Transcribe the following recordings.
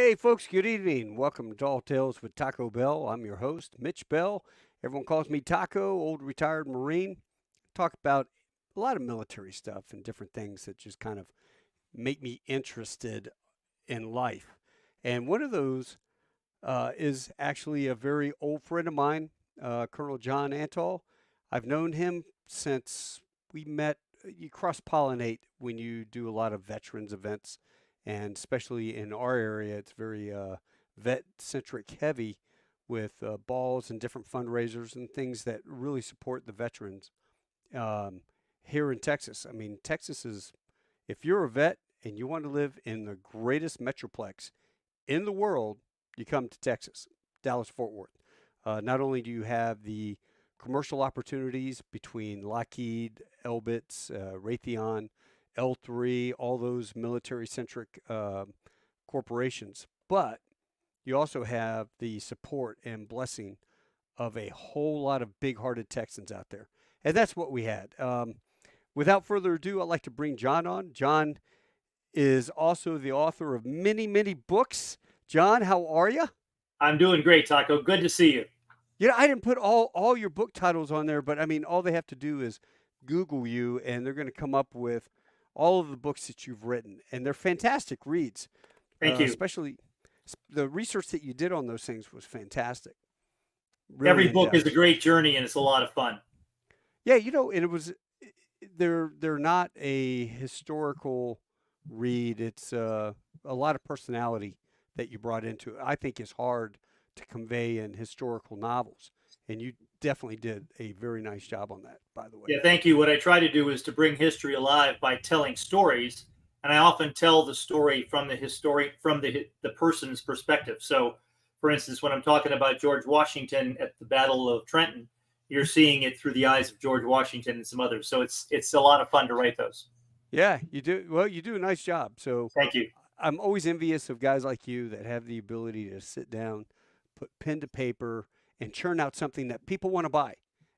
Hey, folks, good evening. Welcome to Tall Tales with Taco Bell. I'm your host, Mitch Bell. Everyone calls me Taco, old retired Marine. Talk about a lot of military stuff and different things that just kind of make me interested in life. And one of those is actually a very old friend of mine, Colonel John Antal. I've known him since we met. You cross pollinate when you do a lot of veterans events, and especially in our area, it's very vet centric heavy with balls and different fundraisers and things that really support the veterans um, here in Texas. I mean, Texas is, if you're a vet and you want to live in the greatest metroplex in the world, you come to Texas, Dallas Fort Worth. Not only do you have the commercial opportunities between Lockheed, Elbit's, Raytheon, L3, all those military centric corporations, but you also have the support and blessing of a whole lot of big hearted Texans out there. And that's what we had. Without further ado, I'd like to bring John on. John is also the author of many, many books. John, how are you? I'm doing great, Taco. Good to see you. I didn't put all your book titles on there, but I mean, all they have to do is Google you, and they're going to come up with all of the books that you've written, and they're fantastic reads. Thank you. Especially the research that you did on those things was fantastic. Really Every in book is a depth. great journey, and it's a lot of fun. Yeah, and it was they're not a historical read. It's a lot of personality that you brought into it. I think is hard to convey in historical novels, and you definitely did a very nice job on that. By the way. Yeah, thank you. What I try to do is to bring history alive by telling stories, and I often tell the story from the person's perspective. So, for instance, when I'm talking about George Washington at the Battle of Trenton, you're seeing it through the eyes of George Washington and some others. So it's a lot of fun to write those. Yeah, you do. Well, you do a nice job. So Thank you. I'm always envious of guys like you that have the ability to sit down, put pen to paper, and churn out something that people want to buy,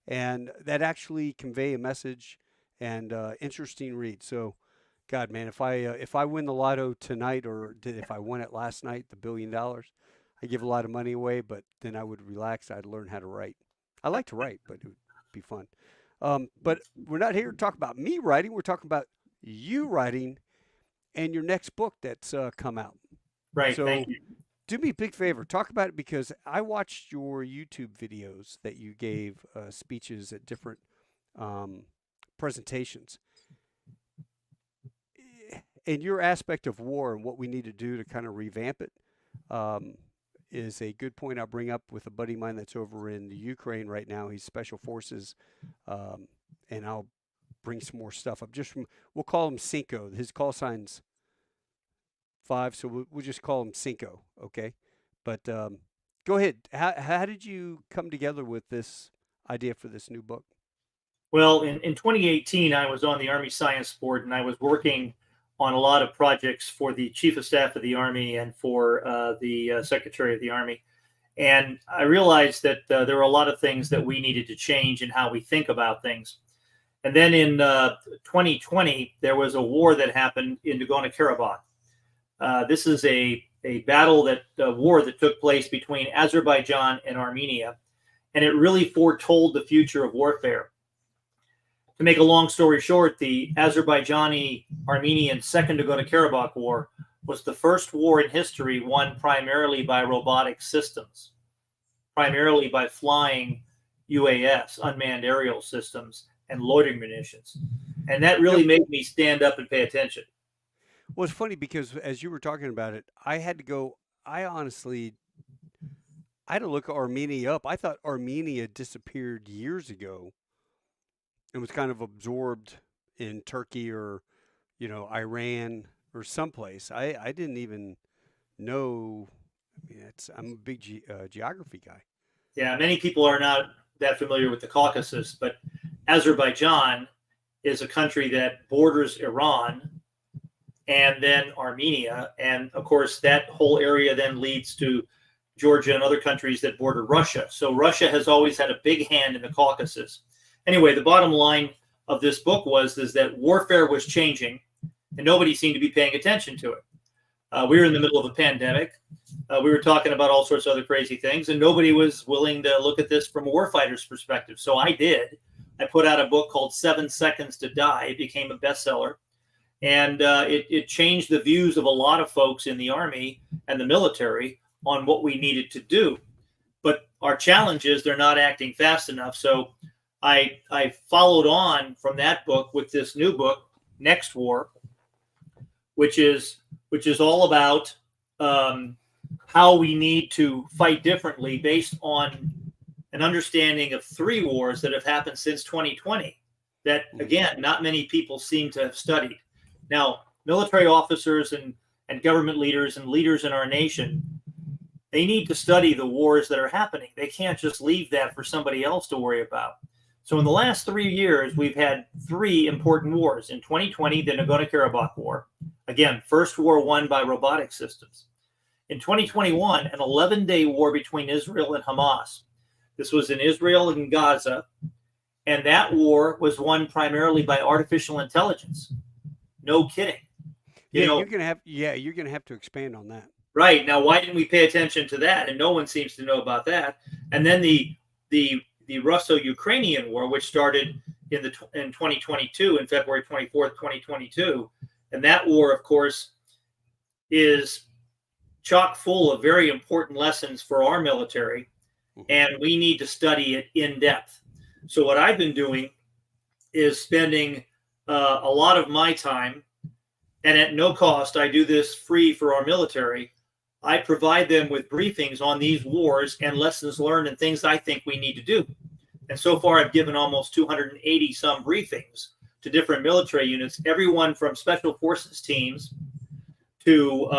and that actually convey a message and interesting read. So, God, man, if I win the lotto tonight, or if I won it last night, the $1 billion, I give a lot of money away, but then I would relax. I'd learn how to write. I like to write, but it would be fun. But we're not here to talk about me writing. We're talking about you writing and your next book that's come out. Right. So Thank you. do me a big favor, talk about it because I watched your YouTube videos that you gave speeches at different um, presentations. And your aspect of war and what we need to do to kind of revamp it um, is a good point I'll bring up with a buddy of mine that's over in the Ukraine right now. He's special forces, and I'll bring some more stuff up. We'll call him Cinco. His call sign's 5, so we'll just call him Cinco, okay? But go ahead. How did you come together with this idea for this new book? Well, in 2018, I was on the Army Science Board, and I was working on a lot of projects for the Chief of Staff of the Army and for the Secretary of the Army. And I realized that there were a lot of things that we needed to change in how we think about things. And then in 2020, there was a war that happened in Nagorno-Karabakh. This is a battle war that took place between Azerbaijan and Armenia, and it really foretold the future of warfare. To make a long story short, the Azerbaijani-Armenian Second Nagorno-Karabakh War was the first war in history won primarily by robotic systems, primarily by flying UAS, unmanned aerial systems, and loitering munitions. And that really made me stand up and pay attention. Well, it's funny because as you were talking about it, I had to go. I had to look Armenia up. I thought Armenia disappeared years ago and was kind of absorbed in Turkey or, Iran or someplace. I didn't even know. I mean, I'm a big geography guy. Yeah, many people are not that familiar with the Caucasus, but Azerbaijan is a country that borders Iran and then Armenia. And of course, that whole area then leads to Georgia and other countries that border Russia. So Russia has always had a big hand in the Caucasus. Anyway, the bottom line of this book is that warfare was changing and nobody seemed to be paying attention to it. We were in the middle of a pandemic. We were talking about all sorts of other crazy things, and nobody was willing to look at this from a warfighter's perspective. So I did. I put out a book called 7 Seconds to Die. It became a bestseller. And it changed the views of a lot of folks in the Army and the military on what we needed to do. But our challenge is they're not acting fast enough. So I followed on from that book with this new book, Next War, which is all about how we need to fight differently based on an understanding of 3 wars that have happened since 2020 that, again, not many people seem to have studied. Now, military officers and government leaders and leaders in our nation, they need to study the wars that are happening. They can't just leave that for somebody else to worry about. So in the last 3 years, we've had 3 important wars. In 2020, the Nagorno-Karabakh War. Again, first war won by robotic systems. In 2021, an 11-day war between Israel and Hamas. This was in Israel and Gaza. And that war was won primarily by artificial intelligence. No kidding. You're gonna have to expand on that. Right. Now, why didn't we pay attention to that? And no one seems to know about that. And then the Russo-Ukrainian war, which started in 2022, in February 24th, 2022. And that war, of course, is chock full of very important lessons for our military. And we need to study it in depth. So what I've been doing is spending a lot of my time, and at no cost. I do this free for our military. I provide them with briefings on these wars and lessons learned and things I think we need to do. And so far, I've given almost 280 some briefings to different military units, everyone from special forces teams to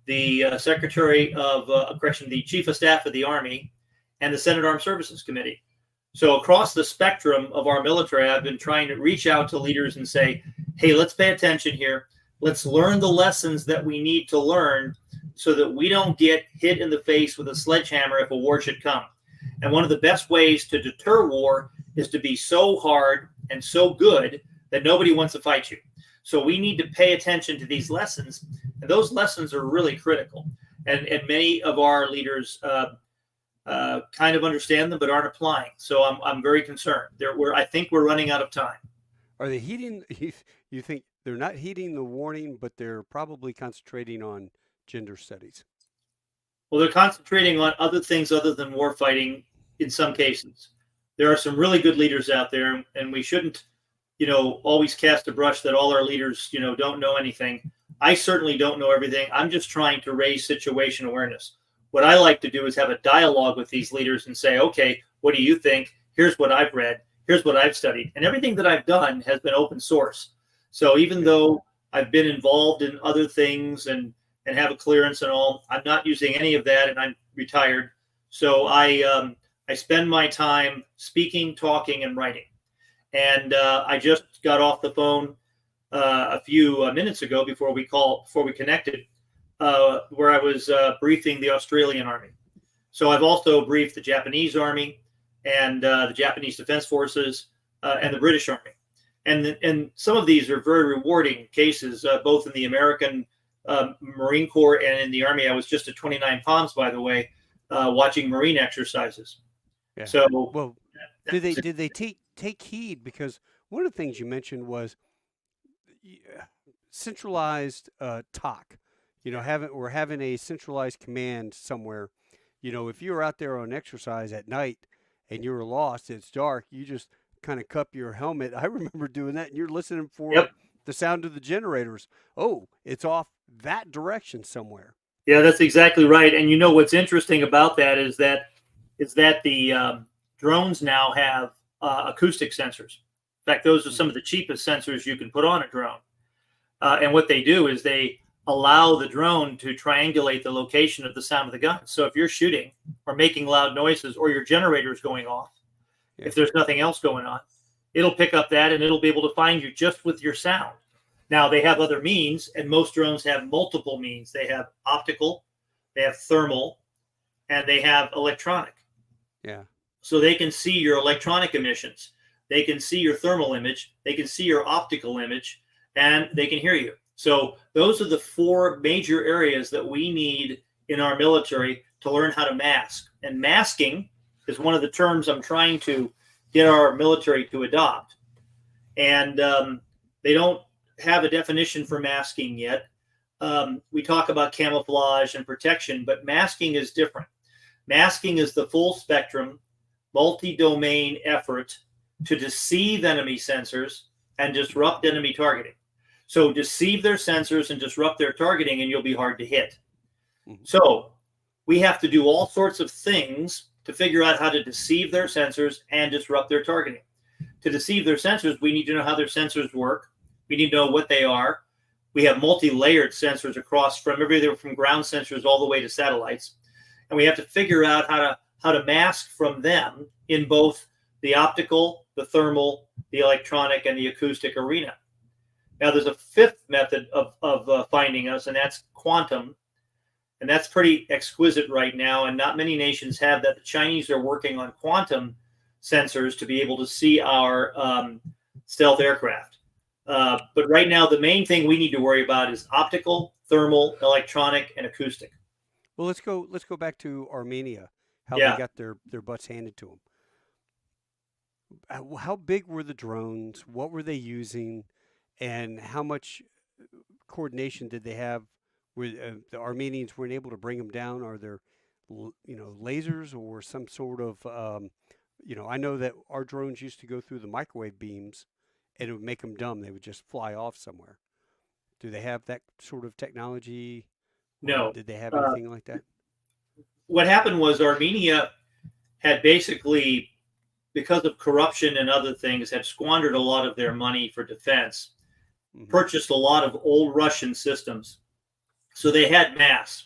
the Secretary of the Chief of Staff of the Army and the Senate Armed Services Committee. So across the spectrum of our military, I've been trying to reach out to leaders and say, hey, let's pay attention here. Let's learn the lessons that we need to learn so that we don't get hit in the face with a sledgehammer if a war should come. And one of the best ways to deter war is to be so hard and so good that nobody wants to fight you. So we need to pay attention to these lessons. And those lessons are really critical. And many of our leaders kind of understand them but aren't applying. So I'm very concerned. I think we're running out of time. Are they heeding? You think they're not heeding the warning, but they're probably concentrating on gender studies? Well, they're concentrating on other things other than war fighting in some cases. There are some really good leaders out there, and we shouldn't, always cast a brush that all our leaders, don't know anything. I certainly don't know everything. I'm just trying to raise situation awareness. What I like to do is have a dialogue with these leaders and say, okay, what do you think? Here's what I've read. Here's what I've studied. And everything that I've done has been open source. So even though I've been involved in other things and have a clearance and all, I'm not using any of that, and I'm retired. So I spend my time speaking, talking, and writing. And I just got off the phone a few minutes ago before we connected, where I was briefing the Australian Army. So I've also briefed the Japanese Army and the Japanese Defense Forces and the British Army. And some of these are very rewarding cases, both in the American Marine Corps and in the Army. I was just at 29 Palms, by the way, watching Marine exercises. Yeah. So, well, did they take heed? Because one of the things you mentioned was centralized TOC. We're having a centralized command somewhere. If you were out there on exercise at night and you were lost, it's dark, you just kind of cup your helmet. I remember doing that, and you're listening for the sound of the generators. Oh, it's off that direction somewhere. Yeah, that's exactly right. And what's interesting about that is that the drones now have acoustic sensors. In fact, those are some of the cheapest sensors you can put on a drone. And what they do is they allow the drone to triangulate the location of the sound of the gun. So if you're shooting or making loud noises or your generator is going off, if there's nothing else going on, it'll pick up that and it'll be able to find you just with your sound. Now, they have other means, and most drones have multiple means. They have optical, they have thermal, and they have electronic. Yeah. So they can see your electronic emissions. They can see your thermal image. They can see your optical image, and they can hear you. So those are the four major areas that we need in our military to learn how to mask. And masking is one of the terms I'm trying to get our military to adopt. And they don't have a definition for masking yet. We talk about camouflage and protection, but masking is different. Masking is the full spectrum, multi-domain effort to deceive enemy sensors and disrupt enemy targeting. So deceive their sensors and disrupt their targeting, and you'll be hard to hit. Mm-hmm. So we have to do all sorts of things to figure out how to deceive their sensors and disrupt their targeting. To deceive their sensors, we need to know how their sensors work. We need to know what they are. We have multi-layered sensors across from everything from ground sensors all the way to satellites. And we have to figure out how to mask from them in both the optical, the thermal, the electronic, and the acoustic arena. Now, there's a fifth method of finding us, and that's quantum. And that's pretty exquisite right now, and not many nations have that. The Chinese are working on quantum sensors to be able to see our stealth aircraft. But right now, the main thing we need to worry about is optical, thermal, electronic, and acoustic. Well, let's go back to Armenia, how they got their butts handed to them. How big were the drones? What were they using? And how much coordination did they have? Were the Armenians weren't able to bring them down? Are there, lasers or some sort of, I know that our drones used to go through the microwave beams, and it would make them dumb. They would just fly off somewhere. Do they have that sort of technology? No. Did they have anything like that? What happened was Armenia had basically, because of corruption and other things, had squandered a lot of their money for defense, purchased a lot of old Russian systems. So they had mass.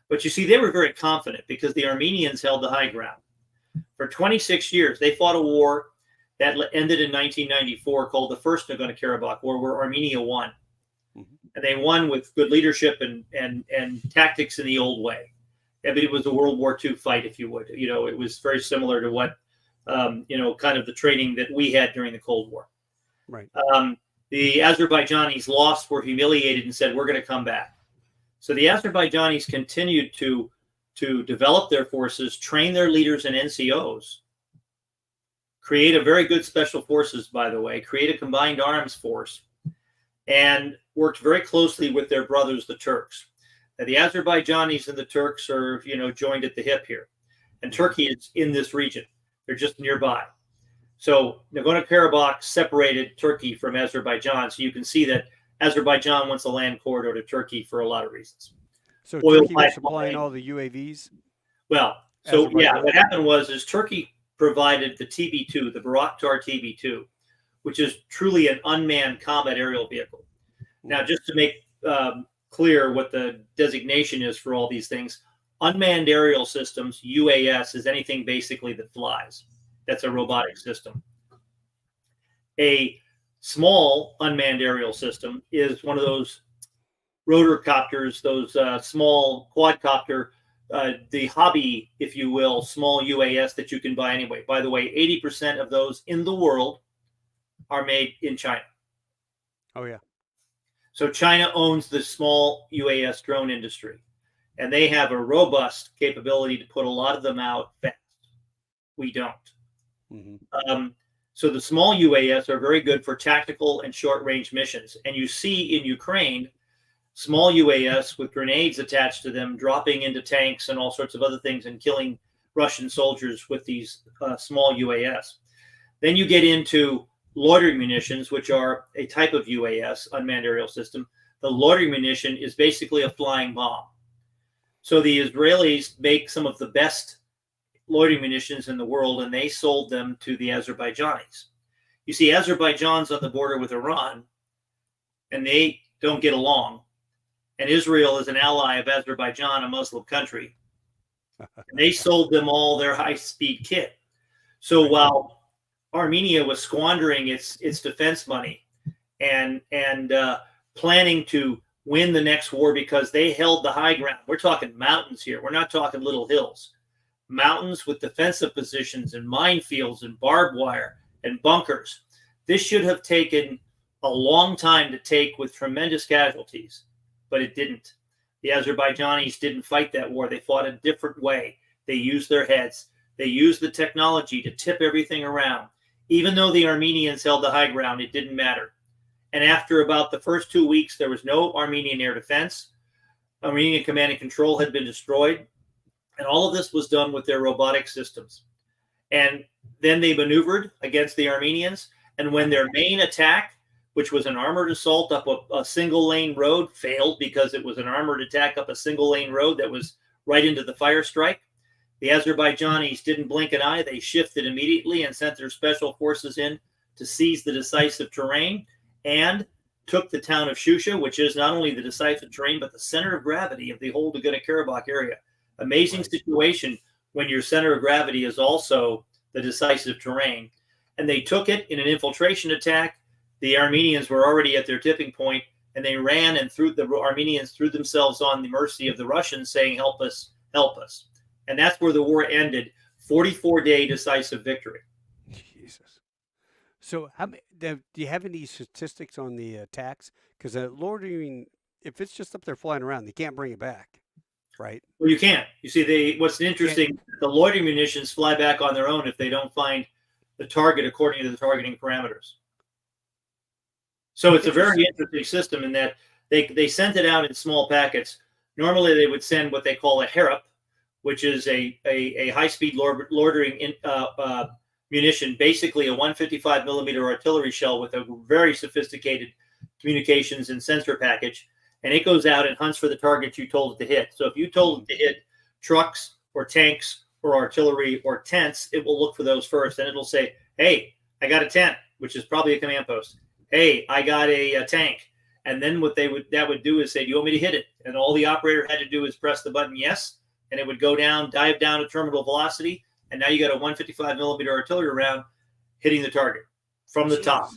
But you see, they were very confident because the Armenians held the high ground. For 26 years, they fought a war that ended in 1994 called the First Nagorno-Karabakh War, where Armenia won. And they won with good leadership and tactics in the old way. I mean, it was a World War II fight, if you would. It was very similar to what, kind of the training that we had during the Cold War. Right. The Azerbaijanis lost, were humiliated, and said, we're going to come back. So the Azerbaijanis continued to develop their forces, train their leaders and NCOs, create a very good special forces, by the way, create a combined arms force, and worked very closely with their brothers, the Turks. Now, the Azerbaijanis and the Turks are, joined at the hip here. And Turkey is in this region. They're just nearby. So Nagorno-Karabakh separated Turkey from Azerbaijan. So you can see that Azerbaijan wants a land corridor to Turkey for a lot of reasons. So Turkey was supplying all the UAVs? Well, so what happened was Turkey provided the TB2, the Bayraktar TB2, which is truly an unmanned combat aerial vehicle. Now, just to make clear what the designation is for all these things, unmanned aerial systems, UAS, is anything basically that flies. That's a robotic system. A small unmanned aerial system is one of those rotorcopters, those small quadcopter, the hobby, if you will, small UAS that you can buy anyway. By the way, 80% of those in the world are made in China. Oh, yeah. So China owns the small UAS drone industry, and they have a robust capability to put a lot of them out fast. We don't. So the small UAS are very good for tactical and short-range missions. And you see in Ukraine, small UAS with grenades attached to them, dropping into tanks and all sorts of other things and killing Russian soldiers with these small UAS. Then you get into loitering munitions, which are a type of UAS, unmanned aerial system. The loitering munition is basically a flying bomb. So the Israelis make some of the best loitering munitions in the world, and they sold them to the Azerbaijanis. You see, Azerbaijan's on the border with Iran, and they don't get along. And Israel is an ally of Azerbaijan, a Muslim country. And they sold them all their high-speed kit. So while Armenia was squandering its defense money and planning to win the next war because they held the high ground. We're talking mountains here. We're not talking little hills. Mountains with defensive positions and minefields and barbed wire and bunkers. This should have taken a long time to take with tremendous casualties, but it didn't. The Azerbaijanis didn't fight that war. They fought a different way. They used their heads. They used the technology to tip everything around. Even though the Armenians held the high ground, it didn't matter. And after about the first 2 weeks, there was no Armenian air defense. Armenian command and control had been destroyed. And all of this was done with their robotic systems. And then they maneuvered against the Armenians. And when their main attack, which was an armored assault up a single lane road, failed because it was an armored attack up a single lane road that was right into the fire strike, the Azerbaijanis didn't blink an eye. They shifted immediately and sent their special forces in to seize the decisive terrain and took the town of Shusha, which is not only the decisive terrain, but the center of gravity of the whole Nagorno-Karabakh area. Amazing situation when your center of gravity is also the decisive terrain. And they took it in an infiltration attack. The Armenians were already at their tipping point, and they ran, and the Armenians threw themselves on the mercy of the Russians, saying, "Help us, help us." And that's where the war ended. 44-day decisive victory. Jesus. So, do you have any statistics on the attacks? Because loitering, if it's just up there flying around, they can't bring it back, right? Well, you can't. You see, what's interesting, the loitering munitions fly back on their own if they don't find the target according to the targeting parameters. So it's a very interesting system in that they sent it out in small packets. Normally, they would send what they call a harap, which is a high-speed loitering munition, basically a 155 millimeter artillery shell with a very sophisticated communications and sensor package. And it goes out and hunts for the targets you told it to hit. So if you told it to hit trucks or tanks or artillery or tents, it will look for those first. And it'll say, "Hey, I got a tent," which is probably a command post. "Hey, I got a tank." And then what that would do is say, "Do you want me to hit it?" And all the operator had to do is press the button yes, and it would go down, dive down at terminal velocity. And now you got a 155 millimeter artillery round hitting the target from the top.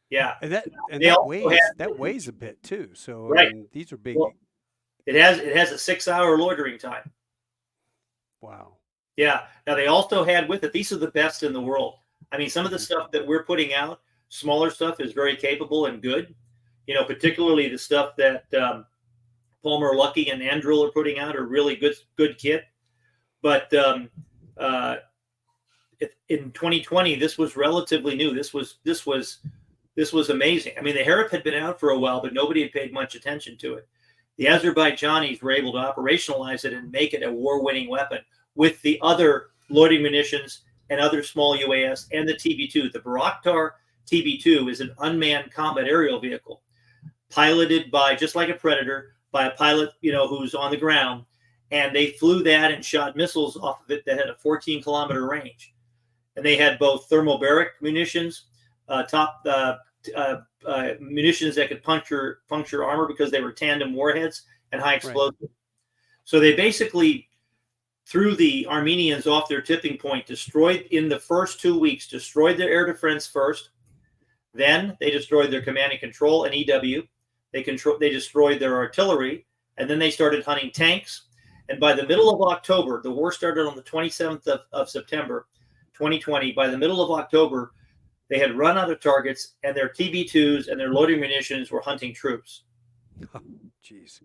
Yeah. And that weighs a bit too. So right. I mean, these are big. Well, it has a 6-hour loitering time. Wow. Yeah. Now they also had with it, these are the best in the world. I mean, some of the stuff that we're putting out, smaller stuff, is very capable and good. You know, particularly the stuff that Palmer Luckey and Andrill are putting out are really good kit. But in 2020, this was relatively new. This was amazing. I mean, the Harap had been out for a while, but nobody had paid much attention to it. The Azerbaijanis were able to operationalize it and make it a war-winning weapon with the other loitering munitions and other small UAS and the TB2. The Bayraktar TB2 is an unmanned combat aerial vehicle piloted by, just like a Predator, by a pilot, who's on the ground. And they flew that and shot missiles off of it that had a 14-kilometer range. And they had both thermobaric munitions, munitions that could puncture armor because they were tandem warheads, and high explosive. Right. So they basically threw the Armenians off their tipping point, destroyed in the first 2 weeks, destroyed their air defense first. Then they destroyed their command and control and EW. They destroyed their artillery, and then they started hunting tanks. And by the middle of October, the war started on the 27th of September, 2020. By the middle of October, they had run out of targets, and their TB2s and their loitering munitions were hunting troops. Oh, jeez.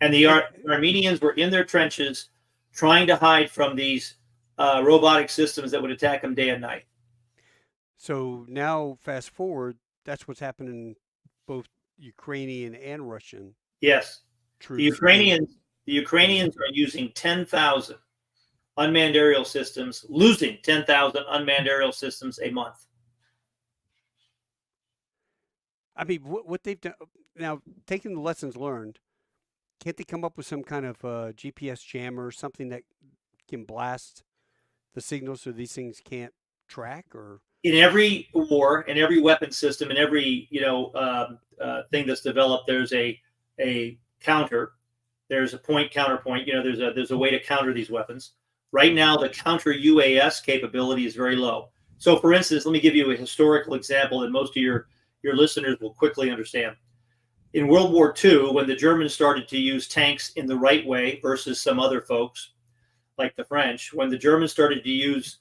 And the Armenians were in their trenches trying to hide from these robotic systems that would attack them day and night. So now, fast forward, that's what's happening both Ukrainian and Russian. Yes. Troops. The Ukrainians are using 10,000 unmanned aerial systems, losing 10,000 unmanned aerial systems a month. I mean, what they've done now, taking the lessons learned, can't they come up with some kind of GPS jammer or something that can blast the signal so these things can't track? Or in every war, in every weapon system, in every thing that's developed, there's a counter. There's a point counterpoint. There's a way to counter these weapons. Right now, the counter UAS capability is very low. So, for instance, let me give you a historical example that most of your listeners will quickly understand. In World War II, when the Germans started to use tanks in the right way versus some other folks, like the French, when the Germans started to use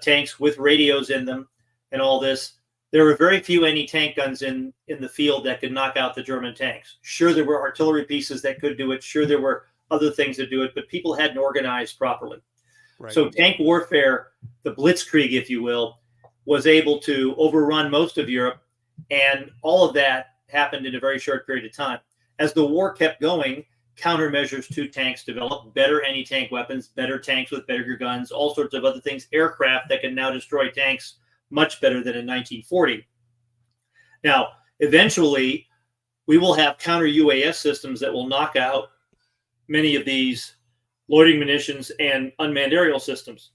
tanks with radios in them and all this, there were very few anti-tank guns in the field that could knock out the German tanks. Sure, there were artillery pieces that could do it. Sure, there were other things that do it, but people hadn't organized properly. Right. So tank warfare, the blitzkrieg, if you will, was able to overrun most of Europe, and all of that happened in a very short period of time. As the war kept going, countermeasures to tanks developed, better anti-tank weapons, better tanks with bigger guns, all sorts of other things, aircraft that can now destroy tanks much better than in 1940. Now, eventually, we will have counter-UAS systems that will knock out many of these loitering munitions and unmanned aerial systems.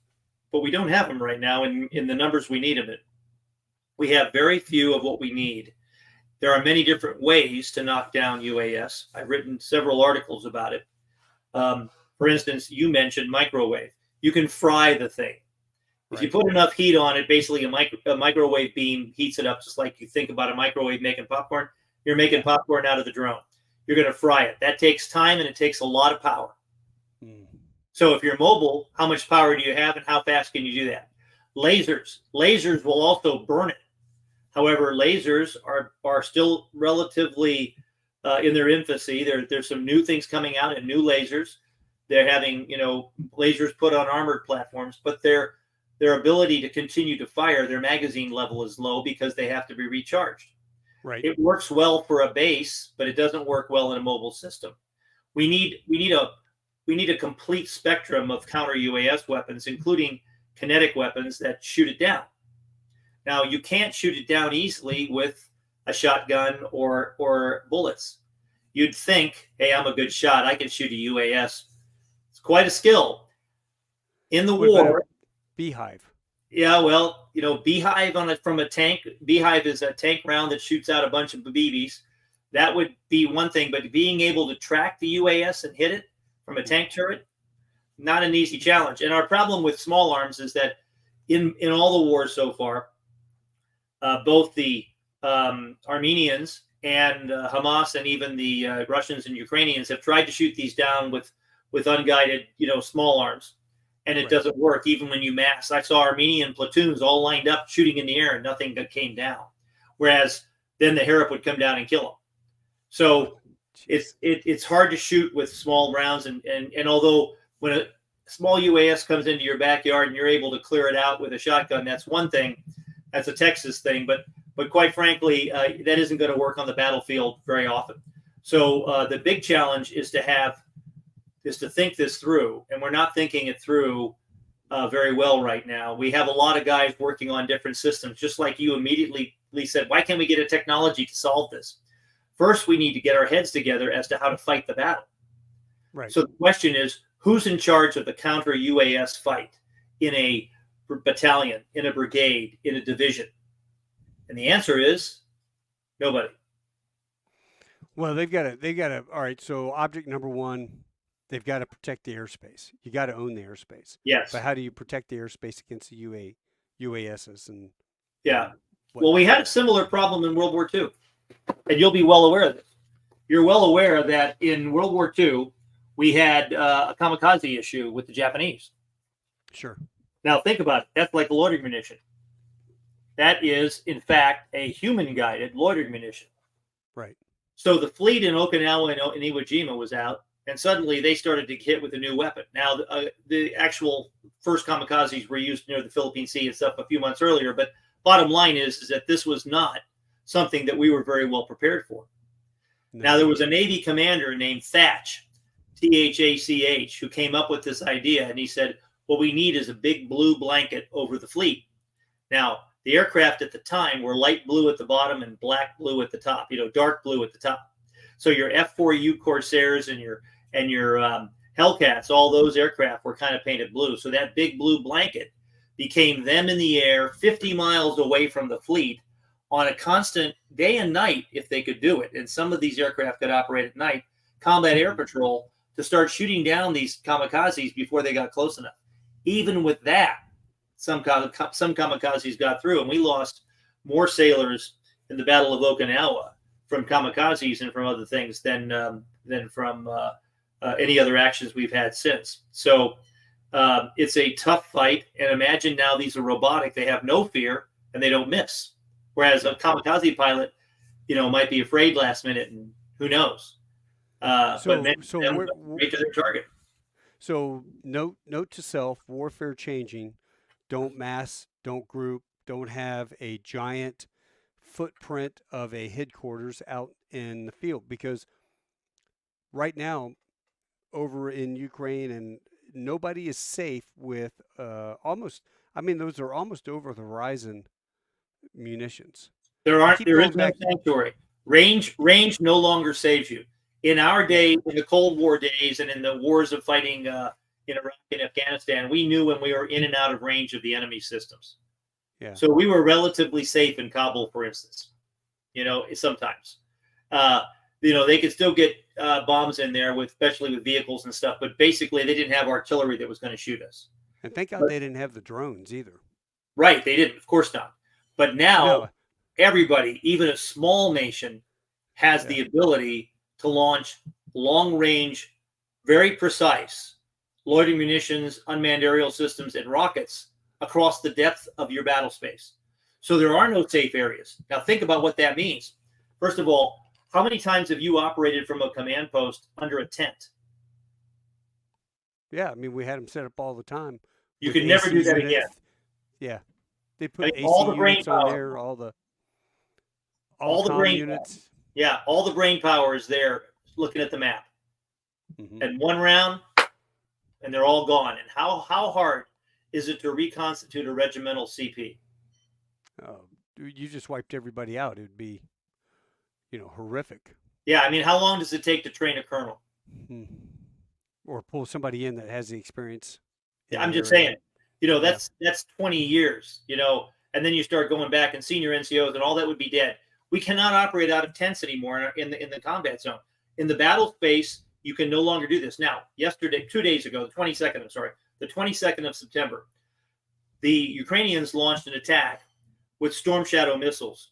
But we don't have them right now in the numbers we need of it. We have very few of what we need. There are many different ways to knock down UAS. I've written several articles about it. For instance, you mentioned microwave. You can fry the thing. If you put enough heat on it, basically a microwave beam heats it up, just like you think about a microwave making popcorn. You're making popcorn out of the drone. You're going to fry it. That takes time, and it takes a lot of power. So if you're mobile, how much power do you have, and how fast can you do that? Lasers will also burn it. However, lasers are still relatively in their infancy. There's some new things coming out and new lasers. They're having lasers put on armored platforms, but their ability to continue to fire, their magazine level is low because they have to be recharged. Right. It works well for a base, but it doesn't work well in a mobile system. We need a complete spectrum of counter UAS weapons, including kinetic weapons that shoot it down. Now, you can't shoot it down easily with a shotgun or bullets. You'd think, hey, I'm a good shot. I can shoot a UAS. It's quite a skill. In the war, Beehive. Yeah, well, beehive from a tank. Beehive is a tank round that shoots out a bunch of BBs. That would be one thing, but being able to track the UAS and hit it from a tank turret, not an easy challenge. And our problem with small arms is that in all the wars so far, both the Armenians and Hamas and even the Russians and Ukrainians have tried to shoot these down with unguided, small arms. And it doesn't work even when you mass. I saw Armenian platoons all lined up shooting in the air and nothing came down. Whereas then the Harop would come down and kill them. So it's hard to shoot with small rounds. And although when a small UAS comes into your backyard and you're able to clear it out with a shotgun, that's one thing. That's a Texas thing. But quite frankly, that isn't going to work on the battlefield very often. So the big challenge is to think this through, and we're not thinking it through very well right now. We have a lot of guys working on different systems, just like you immediately said, why can't we get a technology to solve this? First, we need to get our heads together as to how to fight the battle. Right. So the question is, who's in charge of the counter UAS fight in a battalion, in a brigade, in a division? And the answer is nobody. Well, they've got to, all right, so object number one, they've got to protect the airspace. You got to own the airspace. Yes. But how do you protect the airspace against the UASs? And yeah. Well, we had a similar problem in World War II, and you'll be well aware of this. You're well aware that in World War II, we had a kamikaze issue with the Japanese. Sure. Now, think about it. That's like a loitering munition. That is, in fact, a human-guided loitering munition. Right. So the fleet in Okinawa and Iwo Jima was out, and suddenly they started to get hit with a new weapon. Now, the actual first kamikazes were used near the Philippine Sea and stuff a few months earlier, but bottom line is that this was not something that we were very well prepared for. No. Now, there was a Navy commander named Thatch, Thach, who came up with this idea, and he said, what we need is a big blue blanket over the fleet. Now, the aircraft at the time were light blue at the bottom and black blue at the top, dark blue at the top. So your F4U Corsairs and your Hellcats, all those aircraft were kind of painted blue. So that big blue blanket became them in the air 50 miles away from the fleet on a constant day and night, if they could do it. And some of these aircraft could operate at night, combat air patrol, to start shooting down these kamikazes before they got close enough. Even with that, some kamikazes got through, and we lost more sailors in the Battle of Okinawa from kamikazes and from other things than from any other actions we've had since. So it's a tough fight. And imagine now these are robotic. They have no fear, and they don't miss. Whereas a kamikaze pilot, might be afraid last minute, and who knows? But many of them go right to their target. So note to self: warfare changing. Don't mass. Don't group. Don't have a giant footprint of a headquarters out in the field, because right now over in Ukraine and nobody is safe with almost. I mean, those are almost over the horizon munitions. There is no sanctuary. Range no longer saves you. In our day, in the Cold War days, and in the wars of fighting in Iraq and Afghanistan, we knew when we were in and out of range of the enemy systems. Yeah. So we were relatively safe in Kabul, for instance. Sometimes. They could still get bombs in there, especially with vehicles and stuff, but basically they didn't have artillery that was going to shoot us. And thank God they didn't have the drones either. Right, they didn't, of course not. But now everybody, even a small nation, has the ability to launch long-range, very precise loitering munitions, unmanned aerial systems, and rockets across the depth of your battle space. So there are no safe areas. Now think about what that means. First of all, how many times have you operated from a command post under a tent? Yeah, I mean, we had them set up all the time. You could never do that again. Yeah, they put AC all the brain units power on there, all the brain units. Power. Yeah, all the brain power is there looking at the map. Mm-hmm. And one round, and they're all gone. And how hard is it to reconstitute a regimental CP? Oh, you just wiped everybody out. It would be, horrific. Yeah, I mean, how long does it take to train a colonel? Or pull somebody in that has the experience. Yeah, I'm just saying, that's 20 years, and then you start going back, and senior NCOs and all that would be dead. We cannot operate out of tents anymore in the combat zone. In the battle space, you can no longer do this. Now, 2 days ago, the 22nd of September, the Ukrainians launched an attack with Storm Shadow missiles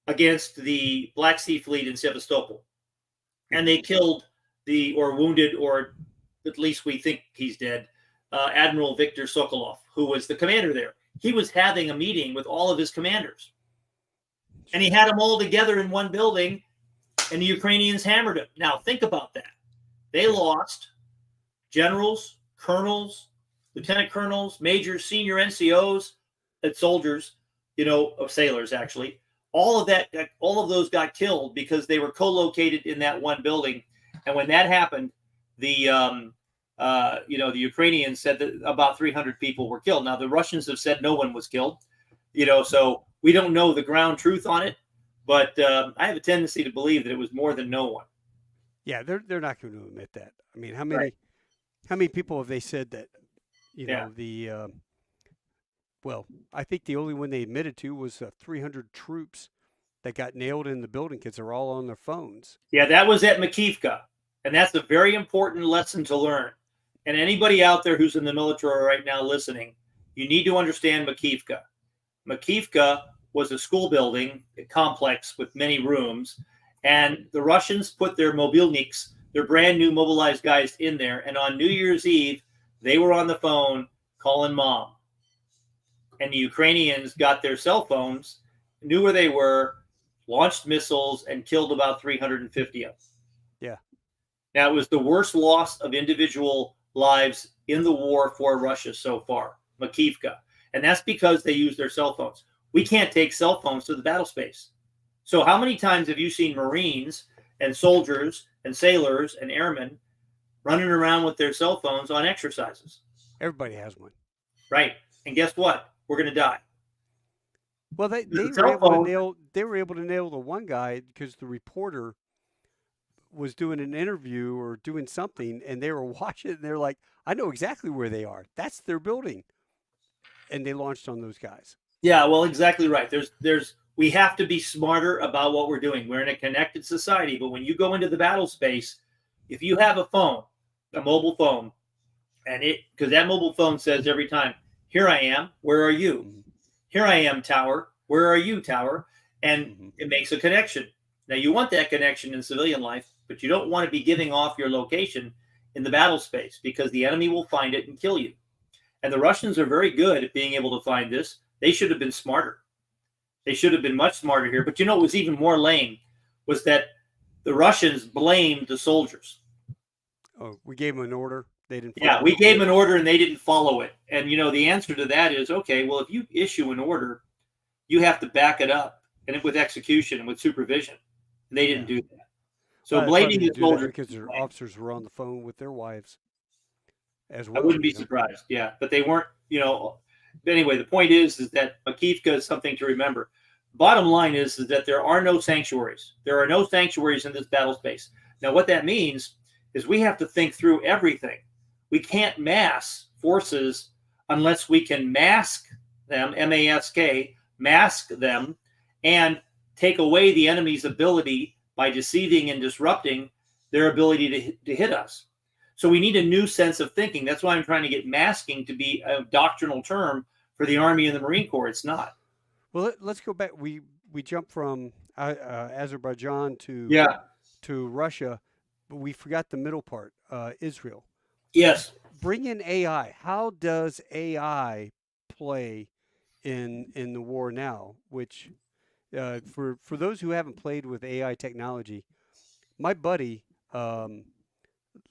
against the Black Sea Fleet in Sevastopol. And they killed wounded, or at least we think he's dead, Admiral Viktor Sokolov, who was the commander there. He was having a meeting with all of his commanders. And he had them all together in one building, and the Ukrainians hammered him. Now, think about that. They lost generals, colonels, lieutenant colonels, majors, senior NCOs, and soldiers, sailors, actually. All of those got killed because they were co-located in that one building. And when that happened, the Ukrainians said that about 300 people were killed. Now, the Russians have said no one was killed, so we don't know the ground truth on it, but I have a tendency to believe that it was more than no one. Yeah, they're not going to admit that. I mean, how many people have they said that? I think the only one they admitted to was 300 troops that got nailed in the building because they're all on their phones. Yeah, that was at Makivka, and that's a very important lesson to learn. And anybody out there who's in the military right now listening, you need to understand Makivka. Makivka was a school building, a complex with many rooms, and the Russians put their mobilniks, their brand new mobilized guys, in there. And on New Year's Eve, they were on the phone calling mom. And the Ukrainians got their cell phones, knew where they were, launched missiles, and killed about 350 of them. Yeah. Now, it was the worst loss of individual lives in the war for Russia so far, Makivka. And that's because they use their cell phones. We can't take cell phones to the battle space. So how many times have you seen Marines and soldiers and sailors and airmen running around with their cell phones on exercises? Everybody has one. Right. And guess what? We're going to die. Well, they were able to nail the one guy because the reporter was doing an interview or doing something, and they were watching it, and they're like, I know exactly where they are. That's their building. And they launched on those guys. Yeah, well, exactly right. We have to be smarter about what we're doing. We're in a connected society, but when you go into the battle space, if you have a phone, a mobile phone, because that mobile phone says every time, here I am, where are you? Mm-hmm. Here I am, tower, where are you, tower? And it makes a connection. Now, you want that connection in civilian life, but you don't want to be giving off your location in the battle space because the enemy will find it and kill you. And the Russians are very good at being able to find this. They should have been smarter. They should have been much smarter here. But you know what was even more lame was that the Russians blamed the soldiers. Oh, we gave them an order. They didn't follow Yeah, we it. gave them an order and they didn't follow it. And, you know, the answer to that is, okay, well, if you issue an order, you have to back it up and with execution and with supervision. And they didn't do that. So Well, they probably blaming the didn't do that soldiers. because their officers were on the phone with their wives as I well. wouldn't be surprised. Yeah, but they weren't, you know. Anyway, the point is that Makivka is something to remember. Bottom line is that there are no sanctuaries. There are no sanctuaries in this battle space. Now, what that means is we have to think through everything. We can't mass forces unless we can mask them, M-A-S-K, mask them, and take away the enemy's ability by deceiving and disrupting their ability to hit us. So we need a new sense of thinking. That's why I'm trying to get masking to be a doctrinal term for the Army and the Marine Corps. It's not. Well, let's go back. We jumped from Azerbaijan to Russia, but we forgot the middle part, Israel. Yes. Bring in AI. How does AI play in the war now? Which for those who haven't played with AI technology, my buddy.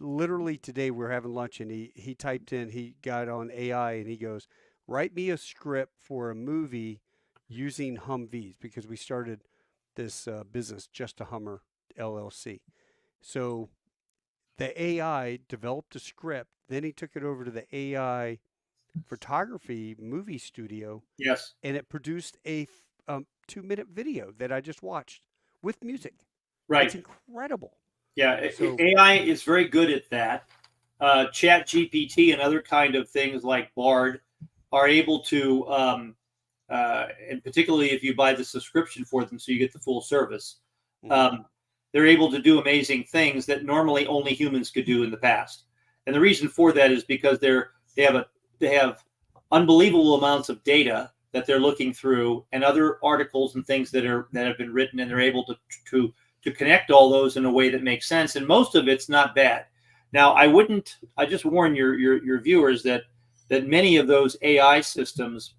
Literally today we were having lunch and he typed in, he got on AI and he goes, write me a script for a movie using Humvees, because we started this business, Just a Hummer LLC. So the AI developed a script, then he took it over to the AI photography movie studio. Yes. And it produced a 2-minute video that I just watched with music. Right. It's incredible. Yeah, so, AI is very good at that. Chat GPT and other kind of things like Bard are able to, and particularly if you buy the subscription for them, so you get the full service, they're able to do amazing things that normally only humans could do in the past. And the reason for that is because they have unbelievable amounts of data that they're looking through, and other articles and things that have been written, and they're able to connect all those in a way that makes sense. And most of it's not bad. Now, I just warn your viewers that many of those AI systems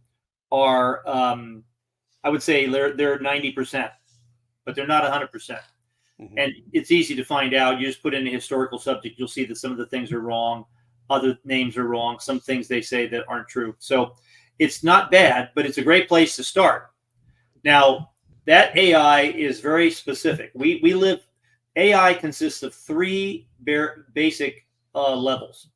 are, I would say they're 90%, but they're not 100%. Mm-hmm. And it's easy to find out. You just put in a historical subject, you'll see that some of the things are wrong. Other names are wrong. Some things they say that aren't true. So it's not bad, but it's a great place to start. Now, that AI is very specific. AI consists of 3 basic levels.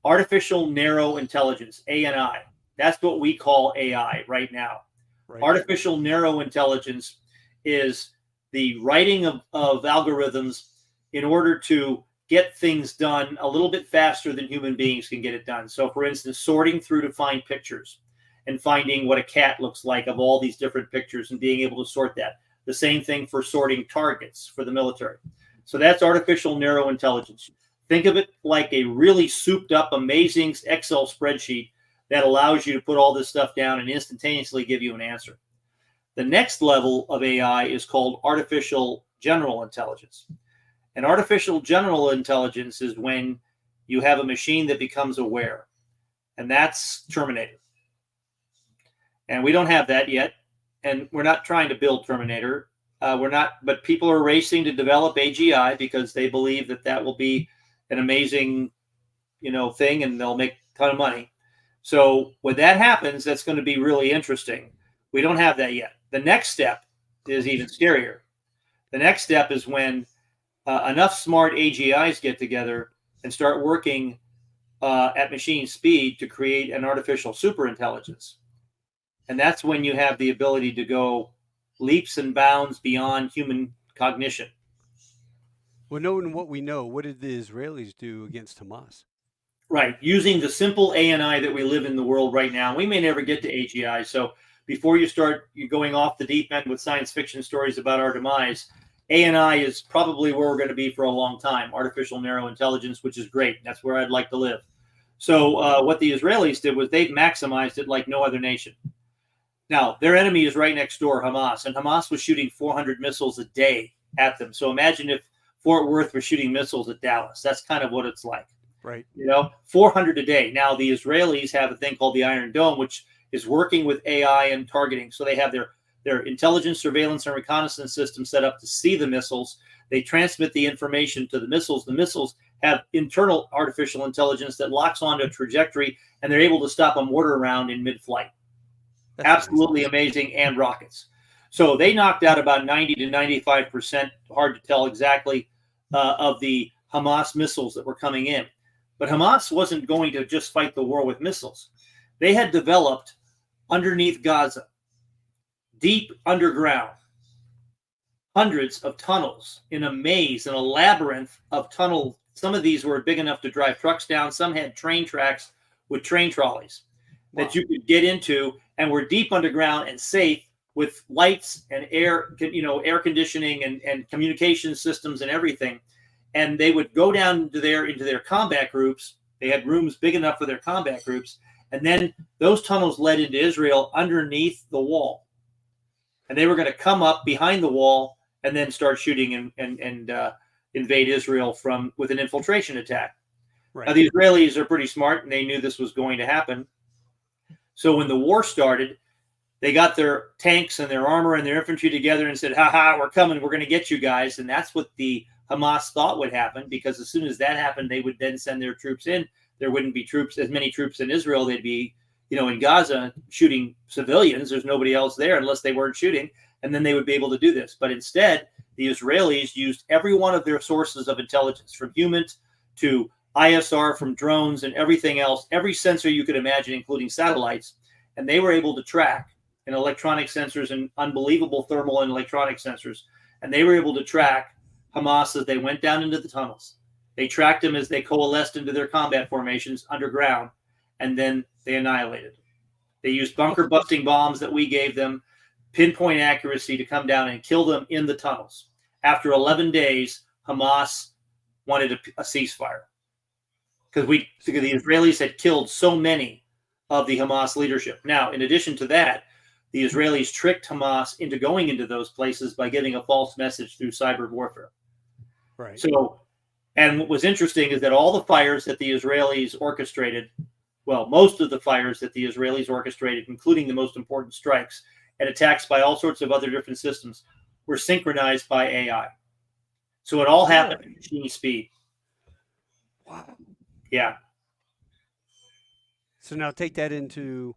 Artificial narrow intelligence, ANI. That's what we call AI right now. Right. Artificial narrow intelligence is the writing of algorithms in order to get things done a little bit faster than human beings can get it done. So, for instance, sorting through to find pictures and finding what a cat looks like of all these different pictures and being able to sort that. The same thing for sorting targets for the military. So that's artificial narrow intelligence. Think of it like a really souped up, amazing Excel spreadsheet that allows you to put all this stuff down and instantaneously give you an answer. The next level of AI is called artificial general intelligence. And artificial general intelligence is when you have a machine that becomes aware. And that's Terminator. And we don't have that yet. And we're not trying to build Terminator. But people are racing to develop AGI because they believe that will be an amazing, thing, and they'll make a ton of money. So when that happens, that's going to be really interesting. We don't have that yet. The next step is even scarier. The next step is when enough smart AGIs get together and start working at machine speed to create an artificial superintelligence. And that's when you have the ability to go leaps and bounds beyond human cognition. Well, knowing what we know, what did the Israelis do against Hamas? Right. Using the simple ANI that we live in the world right now. We may never get to AGI. So before you start going off the deep end with science fiction stories about our demise, ANI is probably where we're going to be for a long time. Artificial narrow intelligence, which is great. That's where I'd like to live. So what the Israelis did was they've maximized it like no other nation. Now, their enemy is right next door, Hamas, and Hamas was shooting 400 missiles a day at them. So imagine if Fort Worth was shooting missiles at Dallas. That's kind of what it's like. Right. 400 a day. Now, the Israelis have a thing called the Iron Dome, which is working with AI and targeting. So they have their intelligence, surveillance, and reconnaissance system set up to see the missiles. They transmit the information to the missiles. The missiles have internal artificial intelligence that locks onto a trajectory, and they're able to stop a mortar round in mid-flight. That's absolutely amazing, and rockets. So they knocked out about 90 to 95%, hard to tell exactly, of the Hamas missiles that were coming in. But Hamas wasn't going to just fight the war with missiles. They had developed underneath Gaza, deep underground, hundreds of tunnels in a maze, in a labyrinth of tunnels. Some of these were big enough to drive trucks down. Some had train tracks with train trolleys that you could get into, and were deep underground and safe, with lights and air, air conditioning and communication systems and everything. And they would go down into their combat groups. They had rooms big enough for their combat groups. And then those tunnels led into Israel underneath the wall. And they were going to come up behind the wall and then start shooting and invade Israel with an infiltration attack. Right. Now, the Israelis are pretty smart, and they knew this was going to happen. So when the war started, they got their tanks and their armor and their infantry together and said, ha, we're coming. We're going to get you guys. And that's what the Hamas thought would happen, because as soon as that happened, they would then send their troops in. There wouldn't be as many troops in Israel. They'd be, in Gaza shooting civilians. There's nobody else there unless they weren't shooting. And then they would be able to do this. But instead, the Israelis used every one of their sources of intelligence, from humans to ISR, from drones and everything else, every sensor you could imagine, including satellites. And they were able to track, and electronic sensors and unbelievable thermal and electronic sensors. And they were able to track Hamas as they went down into the tunnels. They tracked them as they coalesced into their combat formations underground, and then they annihilated them. They used bunker busting bombs that we gave them, pinpoint accuracy, to come down and kill them in the tunnels. After 11 days, Hamas wanted a ceasefire, because the Israelis had killed so many of the Hamas leadership. Now, in addition to that, the Israelis tricked Hamas into going into those places by giving a false message through cyber warfare. Right. So, and what was interesting is that all the fires that the Israelis orchestrated, well, most of the fires that the Israelis orchestrated, including the most important strikes and attacks by all sorts of other different systems, were synchronized by AI. So it all happened at machine speed. Wow. Yeah. So now take that into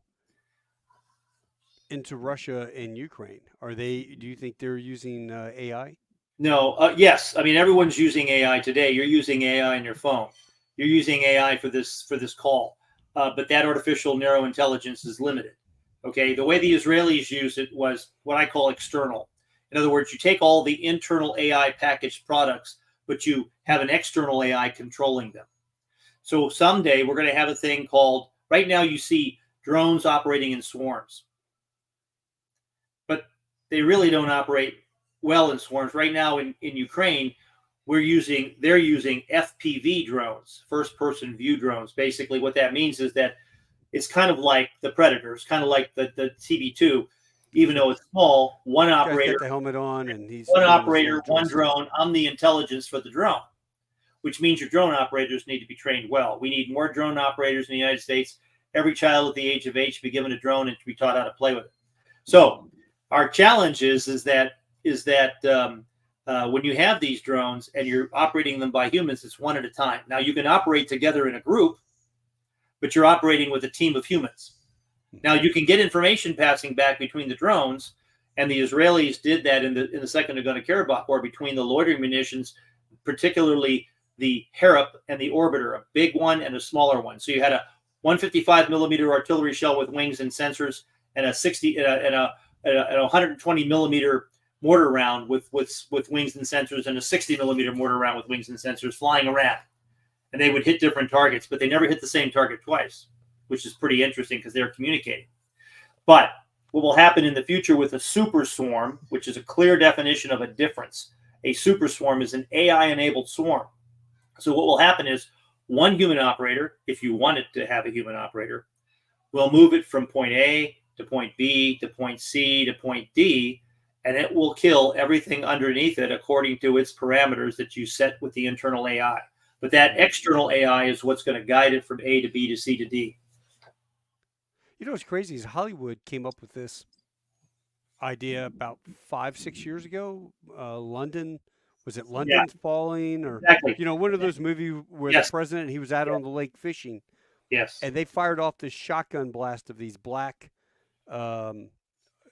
Russia and Ukraine. Do you think they're using AI? No. Yes. I mean, everyone's using AI today. You're using AI on your phone. You're using AI for this call. But that artificial narrow intelligence is limited. Okay. The way the Israelis used it was what I call external. In other words, you take all the internal AI packaged products, but you have an external AI controlling them. So someday we're going to have a thing called, right now you see drones operating in swarms, but they really don't operate well in swarms. Right now in Ukraine, they're using FPV drones, first person view drones. Basically what that means is that it's kind of like the Predators, kind of like the TB2, even though it's small, one operator, got the helmet on, and he's one operator, one drone. I'm the intelligence for the drone, which means your drone operators need to be trained well. We need more drone operators in the United States. Every child at the age of 8 should be given a drone and to be taught how to play with it. So our challenge is that when you have these drones and you're operating them by humans, it's one at a time. Now you can operate together in a group, but you're operating with a team of humans. Now you can get information passing back between the drones, and the Israelis did that in the Second Nagorno-Karabakh War between the loitering munitions, particularly the Harop and the Orbiter, a big one and a smaller one. So you had a 155 millimeter artillery shell with wings and sensors, and a 120 millimeter mortar round with wings and sensors, and a 60 millimeter mortar round with wings and sensors flying around. And they would hit different targets, but they never hit the same target twice, which is pretty interesting because they're communicating. But what will happen in the future with a super swarm, which is a clear definition of a difference. A super swarm is an AI-enabled swarm. So what will happen is one human operator, if you want it to have a human operator, will move it from point A to point B to point C to point D, and it will kill everything underneath it according to its parameters that you set with the internal AI. But that external AI is what's going to guide it from A to B to C to D. You know what's crazy is Hollywood came up with this idea about 5, 6 years ago. London, was it Yeah, London falling, or exactly. one of those movies where the Yes, president he was out yes, on the lake fishing, yes. and they fired off this shotgun blast of these black um,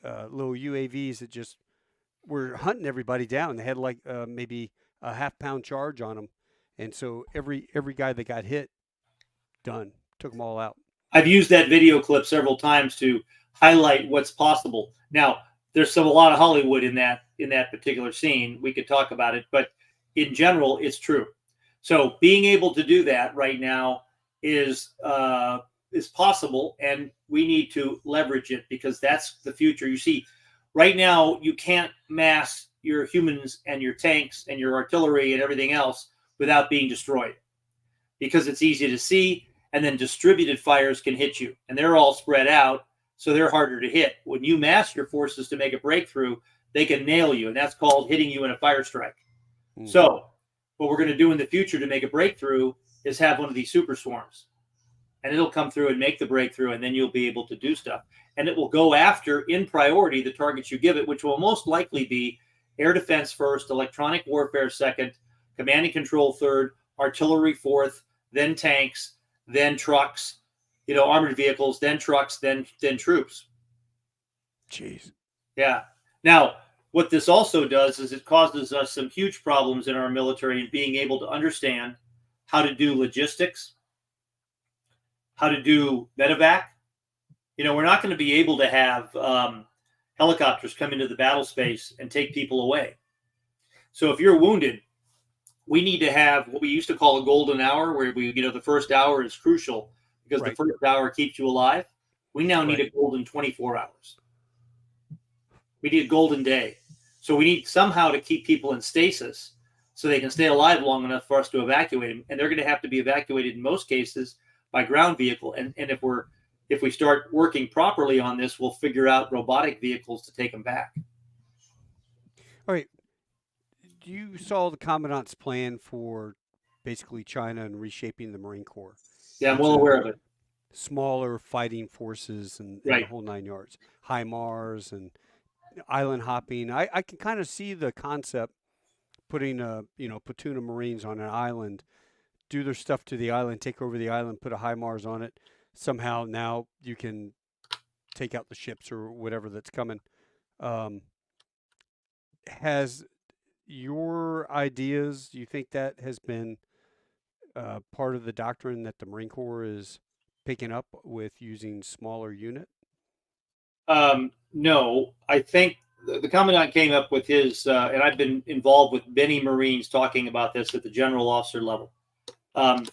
little UAVs that just were hunting everybody down. They had like maybe a half-pound charge on them, and so every guy that got hit, done, took them all out. I've used that video clip several times to highlight what's possible. Now, there's a lot of Hollywood in that particular scene. We could talk about it, but in general, it's true. So being able to do that right now is possible, and we need to leverage it because that's the future. You see, right now you can't mass your humans and your tanks and your artillery and everything else without being destroyed because it's easy to see, and then distributed fires can hit you, and they're all spread out, so they're harder to hit. When you mass your forces to make a breakthrough, they can nail you, and that's called hitting you in a fire strike. Mm. So what we're going to do in the future to make a breakthrough is have one of these super swarms, and it'll come through and make the breakthrough, and then you'll be able to do stuff. And it will go after, in priority, the targets you give it, which will most likely be air defense first, electronic warfare second, command and control third, artillery fourth, then tanks, then trucks, armored vehicles, then trucks, then troops. Jeez. Yeah. Now, what this also does is it causes us some huge problems in our military in being able to understand how to do logistics, how to do medevac. We're not going to be able to have helicopters come into the battle space and take people away. So if you're wounded, we need to have what we used to call a golden hour, where the first hour is crucial because Right. the first hour keeps you alive. We now need Right. a golden 24 hours. We need a golden day. So we need somehow to keep people in stasis so they can stay alive long enough for us to evacuate them. And they're going to have to be evacuated in most cases by ground vehicle. And if we start working properly on this, we'll figure out robotic vehicles to take them back. All right. You saw the commandant's plan for basically China and reshaping the Marine Corps. Yeah, I'm well aware of it. Smaller fighting forces and Right. the whole 9 yards. HIMARS and island hopping. I can kind of see the concept, putting a platoon of Marines on an island, do their stuff to the island, take over the island, put a HIMARS on it. Somehow now you can take out the ships or whatever that's coming. Has your ideas, do you think that has been part of the doctrine that the Marine Corps is picking up with using smaller unit? No, I think the commandant came up with his, and I've been involved with many Marines talking about this at the general officer level. The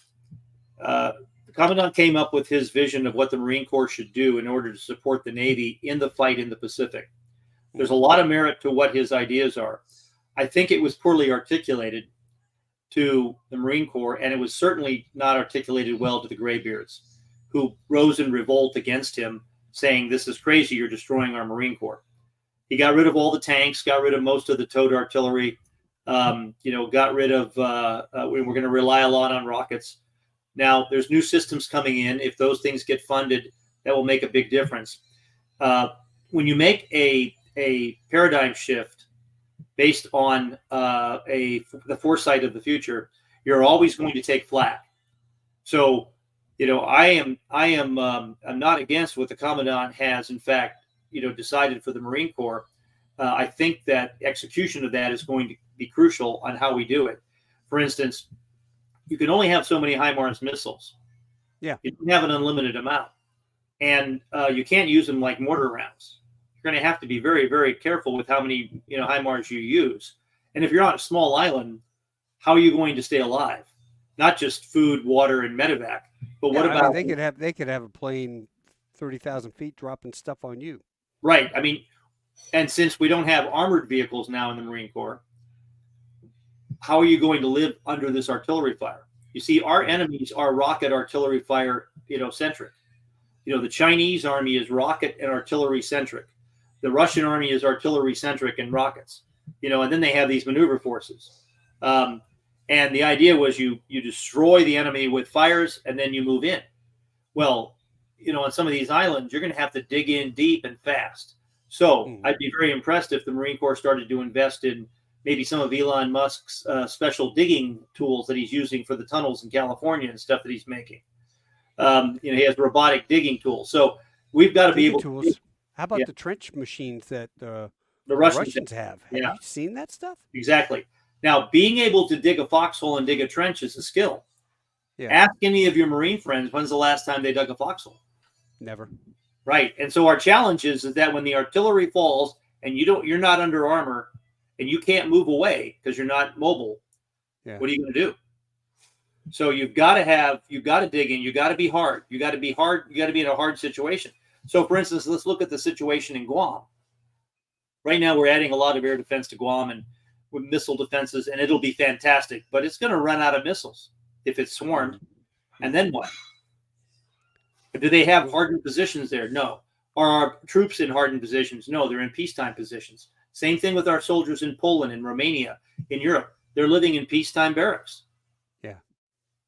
commandant came up with his vision of what the Marine Corps should do in order to support the Navy in the fight in the Pacific. There's a lot of merit to what his ideas are. I think it was poorly articulated to the Marine Corps, and it was certainly not articulated well to the Graybeards, who rose in revolt against him, saying, "This is crazy, you're destroying our Marine Corps." He got rid of all the tanks, got rid of most of the towed artillery, got rid of, we're going to rely a lot on rockets. Now, there's new systems coming in. If those things get funded, that will make a big difference. When you make a paradigm shift based on the foresight of the future, you're always going to take flack. So, I'm not against what the commandant has, in fact, decided for the Marine Corps. I think that execution of that is going to be crucial on how we do it. For instance, you can only have so many HIMARS missiles. Yeah. You don't have an unlimited amount. And you can't use them like mortar rounds. You're going to have to be very, very careful with how many HIMARS you use. And if you're on a small island, how are you going to stay alive? Not just food, water, and medevac, but what about they could have a plane 30,000 feet dropping stuff on you. Right. I mean, and since we don't have armored vehicles now in the Marine Corps, how are you going to live under this artillery fire? You see, our enemies are rocket artillery fire, centric. The Chinese army is rocket and artillery centric. The Russian army is artillery centric and rockets. And then they have these maneuver forces. And the idea was you destroy the enemy with fires and then you move in. Well, on some of these islands, you're going to have to dig in deep and fast. So Mm. I'd be very impressed if the Marine Corps started to invest in maybe some of Elon Musk's special digging tools that he's using for the tunnels in California and stuff that he's making. He has robotic digging tools. So we've got to be Digging able to dig. tools. How Yeah, about the trench machines that the the Russians. Russians have? Have Yeah, you seen that stuff? exactly. Now, being able to dig a foxhole and dig a trench is a skill. Yeah, Ask any of your Marine friends when's the last time they dug a foxhole. never. Right. And so our challenge is that when the artillery falls and you're not under armor and you can't move away because you're not mobile, Yeah. what are you going to do? So you've got to dig in. You got to be hard. You got to be hard. You got to be in a hard situation. So for instance, let's look at the situation in Guam. Right now, we're adding a lot of air defense to Guam and with missile defenses, and it'll be fantastic. But it's going to run out of missiles if it's swarmed. And then what? Do they have hardened positions there? No. Are our troops in hardened positions? No, they're in peacetime positions. Same thing with our soldiers in Poland, in Romania, in Europe. They're living in peacetime barracks. Yeah.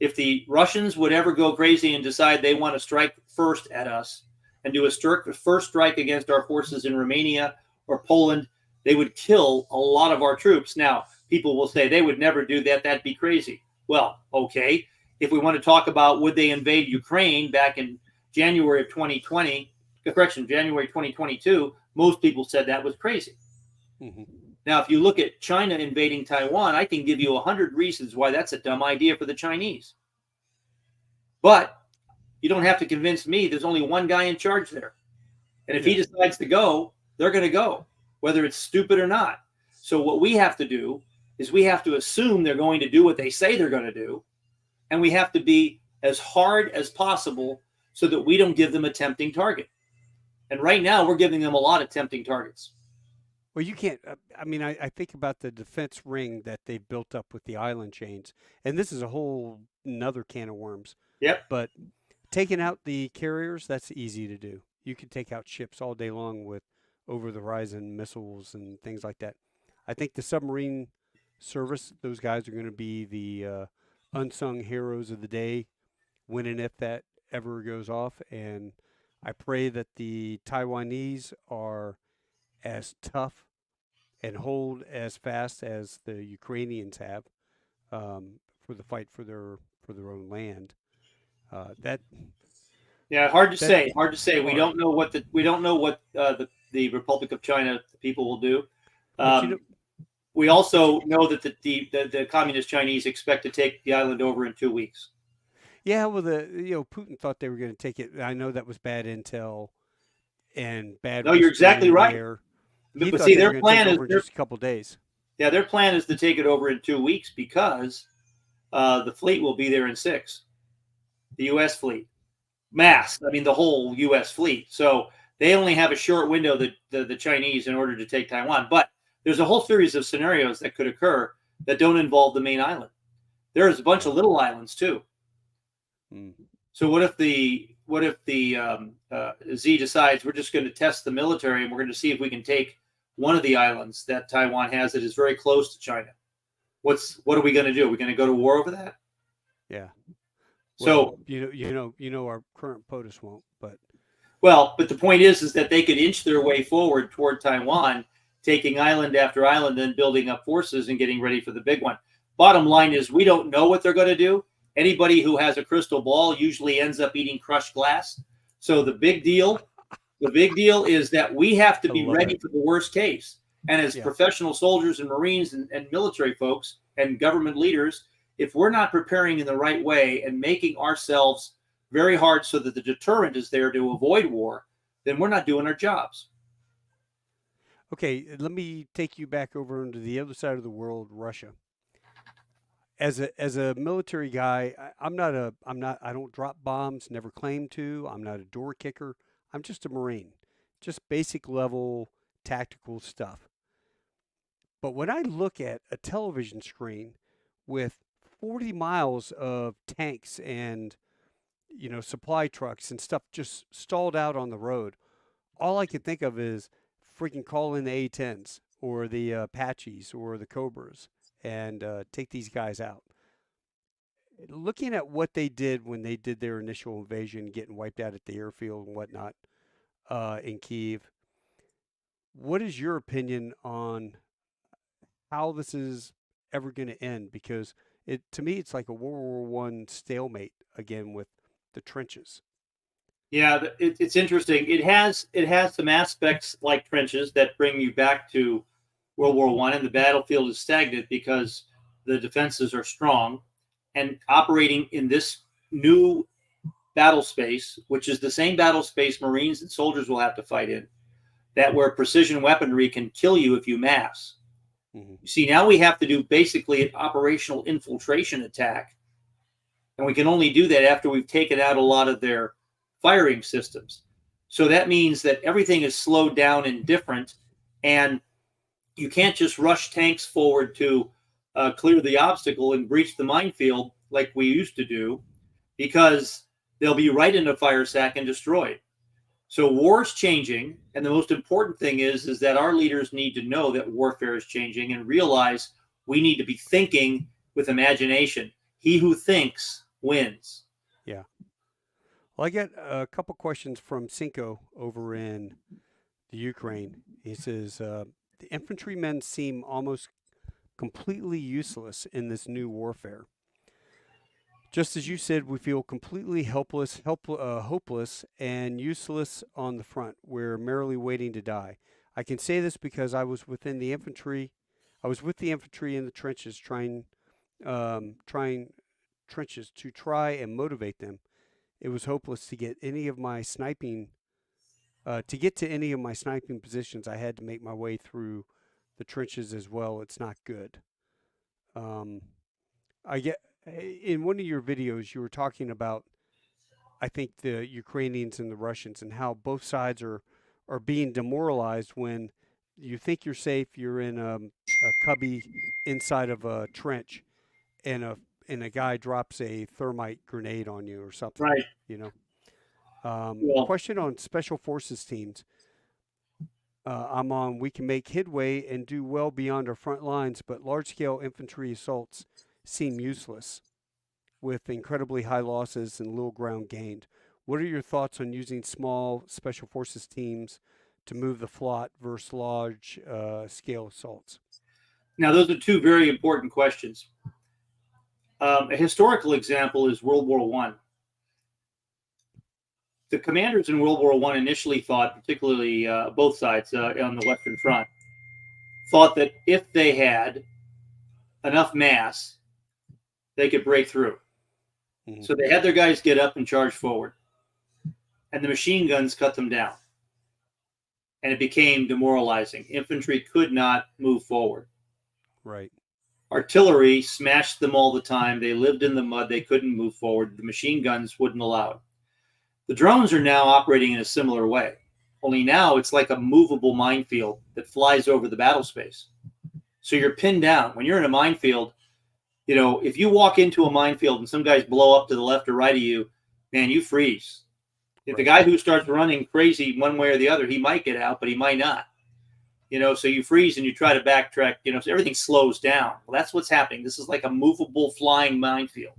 If the Russians would ever go crazy and decide they want to strike first at us and do a first strike against our forces in Romania or Poland, they would kill a lot of our troops. Now, people will say they would never do that. That'd be crazy. Well, okay. If we want to talk about would they invade Ukraine back in January of 2020, January 2022, most people said that was crazy. Mm-hmm. Now, if you look at China invading Taiwan, I can give you 100 reasons why that's a dumb idea for the Chinese. But you don't have to convince me. There's only one guy in charge there. And if he decides to go, they're going to go, whether it's stupid or not. So what we have to do is we have to assume they're going to do what they say they're going to do. And we have to be as hard as possible so that we don't give them a tempting target. And right now, we're giving them a lot of tempting targets. Well, you can't. I think about the defense ring that they've built up with the island chains, and this is a whole another can of worms. Yep. But taking out the carriers, that's easy to do. You can take out ships all day long with over the horizon missiles and things like that. I think the submarine service, those guys are going to be the unsung heroes of the day, when and if that ever goes off. And I pray that the Taiwanese are as tough and hold as fast as the Ukrainians have for the fight for their own land. That Yeah, hard to that say. Hard to say. We hard. don't know what the Republic of China people will do. But you know, We also know that the communist Chinese expect to take the island over in 2 weeks. yeah. Well, Putin thought they were going to take it. I know that was bad intel and bad No, you're whispering exactly in the right. air. He But thought see, they were their going to take plan is over in just a couple days. their plan is to take it over in 2 weeks because the fleet will be there in 6. The U.S. fleet, mass. I mean, the whole U.S. fleet. So they only have a short window, the Chinese, in order to take Taiwan. But there's a whole series of scenarios that could occur that don't involve the main island. There's a bunch of little islands too. Mm. So what if the Z decides we're just going to test the military and we're going to see if we can take one of the islands that Taiwan has that is very close to China? What are we going to do? Are we going to go to war over that? Yeah. So well, our current POTUS won't, but but the point is that they could inch their way forward toward Taiwan, taking island after island, then building up forces and getting ready for the big one. Bottom line is we don't know what they're going to do. Anybody who has a crystal ball usually ends up eating crushed glass. So the big deal is that we have to be ready for the worst case. And as professional soldiers and Marines and military folks and government leaders, if we're not preparing in the right way and making ourselves very hard so that the deterrent is there to avoid war, then we're not doing our jobs. Okay, let me take you back over into the other side of the world, Russia. As a military guy, I don't drop bombs, never claim to. I'm not a door kicker. I'm just a Marine. Just basic level tactical stuff. But when I look at a television screen with 40 miles of tanks and supply trucks and stuff just stalled out on the road, all I can think of is freaking call in the A-10s or the Apaches or the Cobras and take these guys out. Looking at what they did when they did their initial invasion, getting wiped out at the airfield and whatnot in Kiev, what is your opinion on how this is ever going to end? Because to me, it's like a World War I stalemate again with the trenches. Yeah, it's interesting. It has some aspects like trenches that bring you back to World War I, and the battlefield is stagnant because the defenses are strong, and operating in this new battle space, which is the same battle space Marines and soldiers will have to fight in, that where precision weaponry can kill you if you mass. Mm-hmm. You see, now we have to do basically an operational infiltration attack, and we can only do that after we've taken out a lot of their firing systems. So that means that everything is slowed down and different, and you can't just rush tanks forward to clear the obstacle and breach the minefield like we used to do, because they'll be right in a fire sack and destroyed. So war's changing, and the most important thing is that our leaders need to know that warfare is changing and realize we need to be thinking with imagination. He who thinks wins. Yeah. Well, I get a couple questions from Cinco over in the Ukraine. He says the infantrymen seem almost completely useless in this new warfare. Just as you said, we feel completely hopeless, and useless on the front. We're merely waiting to die. I can say this because I was within the infantry. I was with the infantry in the trenches, trying trenches to try and motivate them. It was hopeless to get any of my sniping. To get to any of my sniping positions, I had to make my way through the trenches as well. It's not good. Um, I get in one of your videos you were talking about, I think, the Ukrainians and the Russians and how both sides are being demoralized when you think you're safe. You're in a cubby inside of a trench, and a guy drops a thermite grenade on you or something. Right. You know. Well, Question on special forces teams. I'm on. We can make headway and do well beyond our front lines, but large-scale infantry assaults seem useless, with incredibly high losses and little ground gained. What are your thoughts on using small special forces teams to move the flot versus large scale assaults? now those are two very important questions. A historical example is World War One. The commanders in World War One initially thought, particularly both sides on the Western Front, thought that if they had enough mass, they could break through. Mm-hmm. So they had their guys get up and charge forward, and the machine guns cut them down, and it became demoralizing. Infantry could not move forward. Right. Artillery smashed them all the time. They lived in the mud. They couldn't move forward. The machine guns wouldn't allow it. The drones are now operating in a similar way, only now it's like a movable minefield that flies over the battle space. So you're pinned down. When you're in a minefield, you know, if you walk into a minefield and some guys blow up to the left or right of you, man, you freeze. If the guy who starts running crazy one way or the other, he might get out, but he might not. You know, so you freeze and you try to backtrack, you know, so everything slows down. Well, that's what's happening. This is like a movable flying minefield,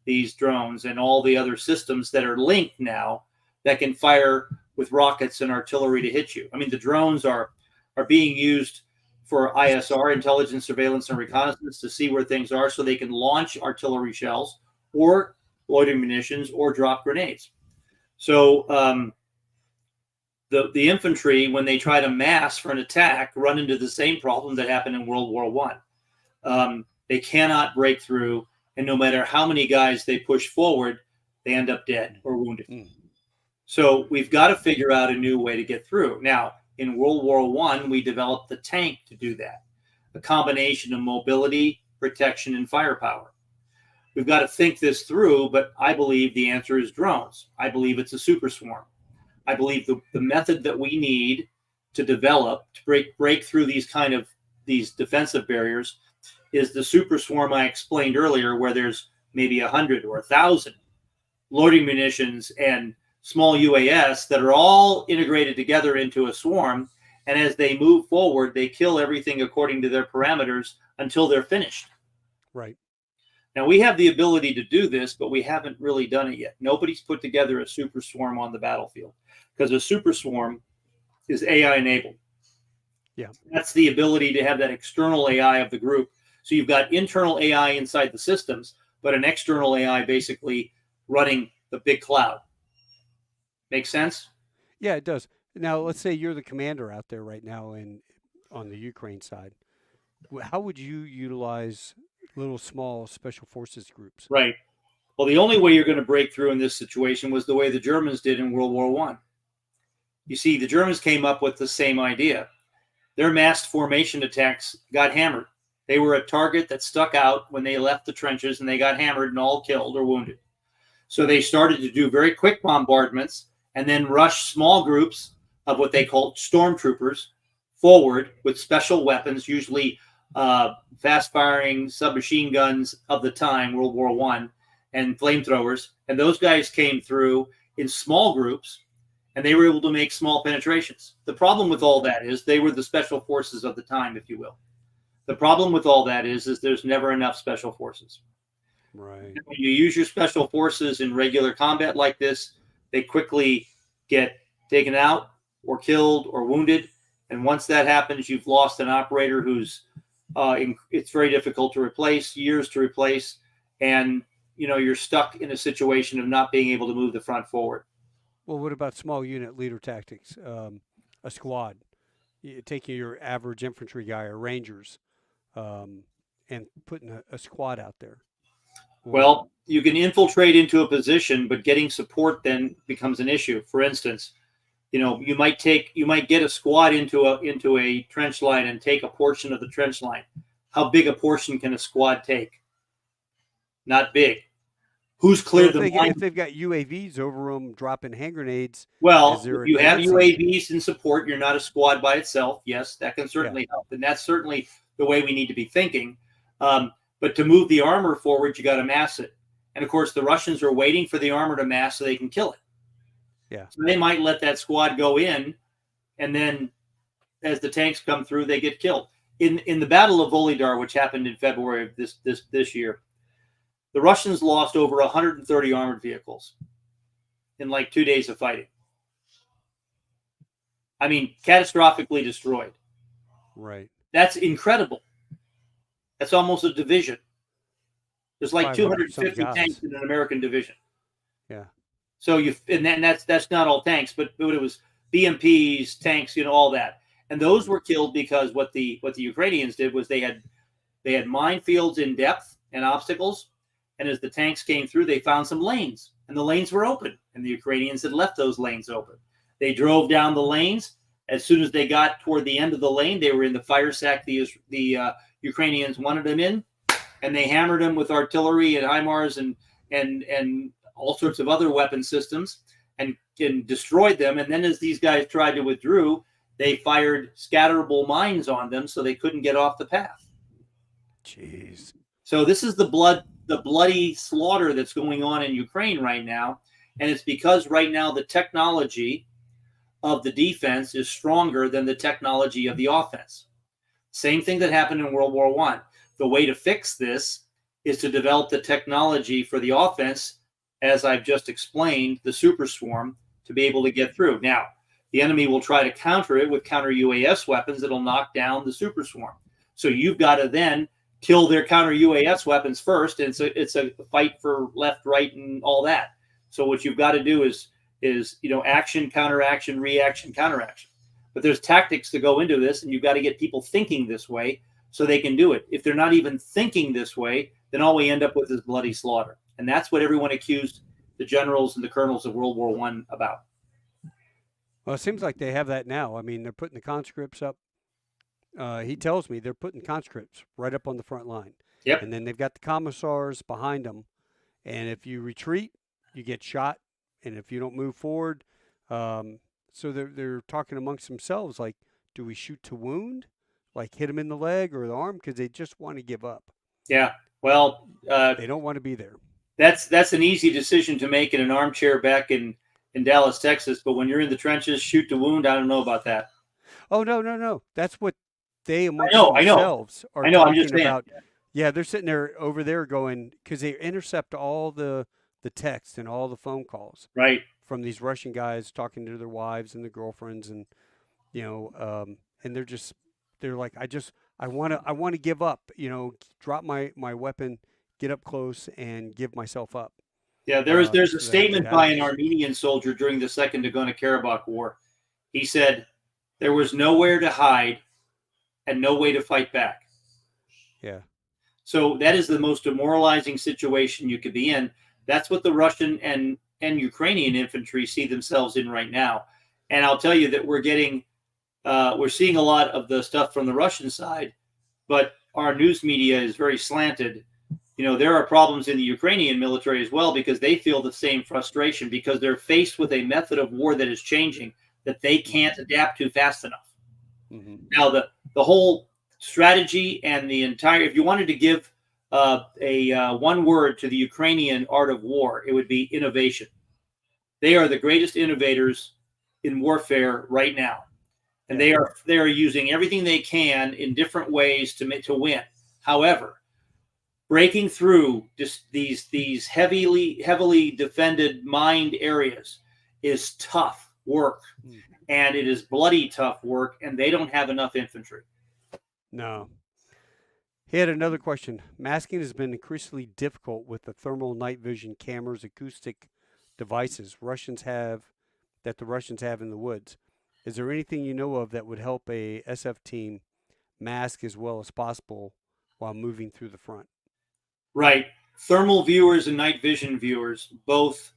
these drones and all the other systems that are linked now that can fire with rockets and artillery to hit you. I mean, the drones are being used for ISR, intelligence, surveillance, and reconnaissance, to see where things are so they can launch artillery shells or loitering munitions or drop grenades. So the infantry, when they try to mass for an attack, run into the same problem that happened in World War I. They cannot break through, and no matter how many guys they push forward, they end up dead or wounded. So we've got to figure out a new way to get through. Now, in World War I, we developed the tank to do that, a combination of mobility, protection, and firepower. We've got to think this through, but I believe the answer is drones. I believe it's a super swarm. I believe the method that we need to develop to break through these defensive barriers is the super swarm I explained earlier, where there's maybe 100 or 1,000 loitering munitions and small UAS that are all integrated together into a swarm. And as they move forward, they kill everything according to their parameters until they're finished. Right. Now, we have the ability to do this, but we haven't really done it yet. Nobody's put together a super swarm on the battlefield, because a super swarm is AI enabled. Yeah. That's the ability to have that external AI of the group. So you've got internal AI inside the systems, but an external AI basically running the big cloud. Make sense? Yeah, it does. Now, let's say you're the commander out there right now on the Ukraine side. How would you utilize little small special forces groups? Right. Well, the only way you're going to break through in this situation was the way the Germans did in World War I. You see, the Germans came up with the same idea. Their massed formation attacks got hammered. They were a target that stuck out when they left the trenches, and they got hammered and all killed or wounded. So they started to do very quick bombardments and then rush small groups of what they called stormtroopers forward with special weapons, usually fast-firing submachine guns of the time, World War I, and flamethrowers. And those guys came through in small groups, and they were able to make small penetrations. The problem with all that is they were the special forces of the time, if you will. The problem with all that is there's never enough special forces. Right. When you use your special forces in regular combat like this, they quickly get taken out or killed or wounded. And once that happens, you've lost an operator who's it's very difficult to replace, years to replace, and you're stuck in a situation of not being able to move the front forward. Well, what about small unit leader tactics? A squad, taking your average infantry guy or rangers, and putting a squad out there. Well, you can infiltrate into a position, but getting support then becomes an issue. For instance, you might get a squad into a trench line and take a portion of the trench line. How big a portion can a squad take? Not big. Who's cleared the line? If they've got UAVs over them dropping hand grenades, well, if you have UAVs in support, you're not a squad by itself. Yes, that can certainly help, and that's certainly the way we need to be thinking. But to move the armor forward, you got to mass it. And of course, the Russians are waiting for the armor to mass so they can kill it. Yeah. So they might let that squad go in, and then as the tanks come through, they get killed. In the Battle of Volodar, which happened in February of this year, the Russians lost over 130 armored vehicles in like 2 days of fighting. I mean, catastrophically destroyed. Right. That's incredible. That's almost a division. There's like 250 tanks in an American division. Yeah. So that's not all tanks, but it was BMPs, tanks, all that. And those were killed because what the Ukrainians did was they had minefields in depth and obstacles. And as the tanks came through, they found some lanes, and the lanes were open, and the Ukrainians had left those lanes open. They drove down the lanes. As soon as they got toward the end of the lane, they were in the fire sack the Ukrainians wanted them in, and they hammered them with artillery and HIMARS and all sorts of other weapon systems and destroyed them. And then as these guys tried to withdraw, they fired scatterable mines on them so they couldn't get off the path. Jeez. So this is the bloody slaughter that's going on in Ukraine right now. And it's because right now the technology of the defense is stronger than the technology of the offense. Same thing that happened in World War I. The way to fix this is to develop the technology for the offense, as I've just explained, the super swarm, to be able to get through. Now, the enemy will try to counter it with counter UAS weapons that'll knock down the super swarm. So you've got to then kill their counter UAS weapons first, and it's a fight for left, right, and all that. So what you've got to do is action, counteraction, reaction, counteraction. But there's tactics to go into this, and you've got to get people thinking this way so they can do it. If they're not even thinking this way, then all we end up with is bloody slaughter. And that's what everyone accused the generals and the colonels of World War I about. Well, it seems like they have that now. I mean, they're putting the conscripts up. He tells me they're putting conscripts right up on the front line. Yep. And then they've got the commissars behind them. And if you retreat, you get shot. And if you don't move forward, so they're talking amongst themselves like, do we shoot to wound? Like hit them in the leg or the arm? Because they just want to give up. Yeah. Well, they don't want to be there. That's an easy decision to make in an armchair back in Dallas, Texas. But when you're in the trenches, shoot to wound, I don't know about that. Oh, no. That's what they amongst themselves are talking about. Yeah, they're sitting there over there going, because they intercept all the text and all the phone calls. Right. From these Russian guys talking to their wives and their girlfriends, and and they're just they're like, I want to give up, drop my weapon, get up close and give myself up. Yeah, there's a So that I can get statement out by of an this. Armenian soldier during the Second Nagorno-Karabakh War. He said, "There was nowhere to hide and no way to fight back." Yeah. So that is the most demoralizing situation you could be in. That's what the Russian and Ukrainian infantry see themselves in right now. And I'll tell you that we're seeing a lot of the stuff from the Russian side, but our news media is very slanted. There are problems in the Ukrainian military as well because they feel the same frustration because they're faced with a method of war that is changing that they can't adapt to fast enough. Mm-hmm. Now, the whole strategy and the entire, if you wanted to give one word to the Ukrainian art of war, it would be innovation. They are the greatest innovators in warfare right now. And Yeah. they are using everything they can in different ways to win. However, breaking through just these heavily defended mined areas is tough work, and it is bloody tough work, and they don't have enough infantry. No. He had another question. Masking has been increasingly difficult with the thermal night vision cameras, acoustic devices the Russians have in the woods. Is there anything you know of that would help a SF team mask as well as possible while moving through the front? Right. Thermal viewers and night vision viewers, both.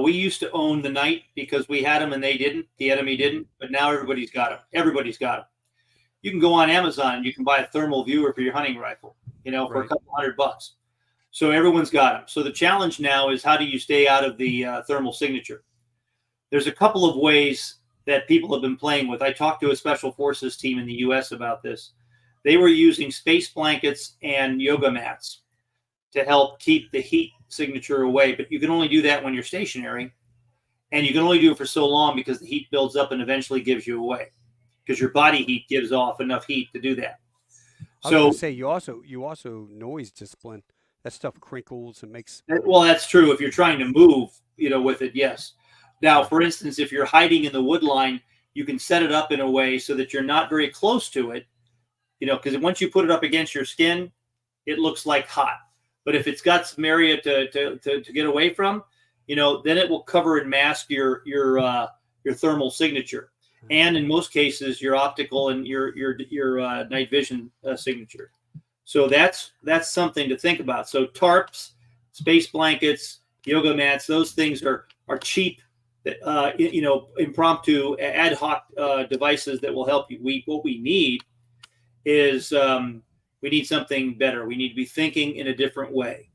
We used to own the night because we had them and they didn't. The enemy didn't. But now everybody's got them. Everybody's got them. You can go on Amazon and you can buy a thermal viewer for your hunting rifle, for a Right. couple $100. So everyone's got them. So the challenge now is how do you stay out of the thermal signature? There's a couple of ways that people have been playing with. I talked to a special forces team in the U.S. about this. They were using space blankets and yoga mats to help keep the heat signature away. But you can only do that when you're stationary. And you can only do it for so long because the heat builds up and eventually gives you away because your body heat gives off enough heat to do that. I was going So, to say you also noise discipline. That stuff crinkles and makes. well, that's true. If you're trying to move, with it, yes. Now, Yeah. for instance, if you're hiding in the wood line, you can set it up in a way so that you're not very close to it, because once you put it up against your skin, it looks like hot. But if it's got some area to get away from, then it will cover and mask your thermal signature, and in most cases, your optical and your night vision signature. So that's something to think about. So tarps, space blankets, yoga mats, those things are cheap, impromptu, ad hoc devices that will help you. What we need is we need something better. We need to be thinking in a different way.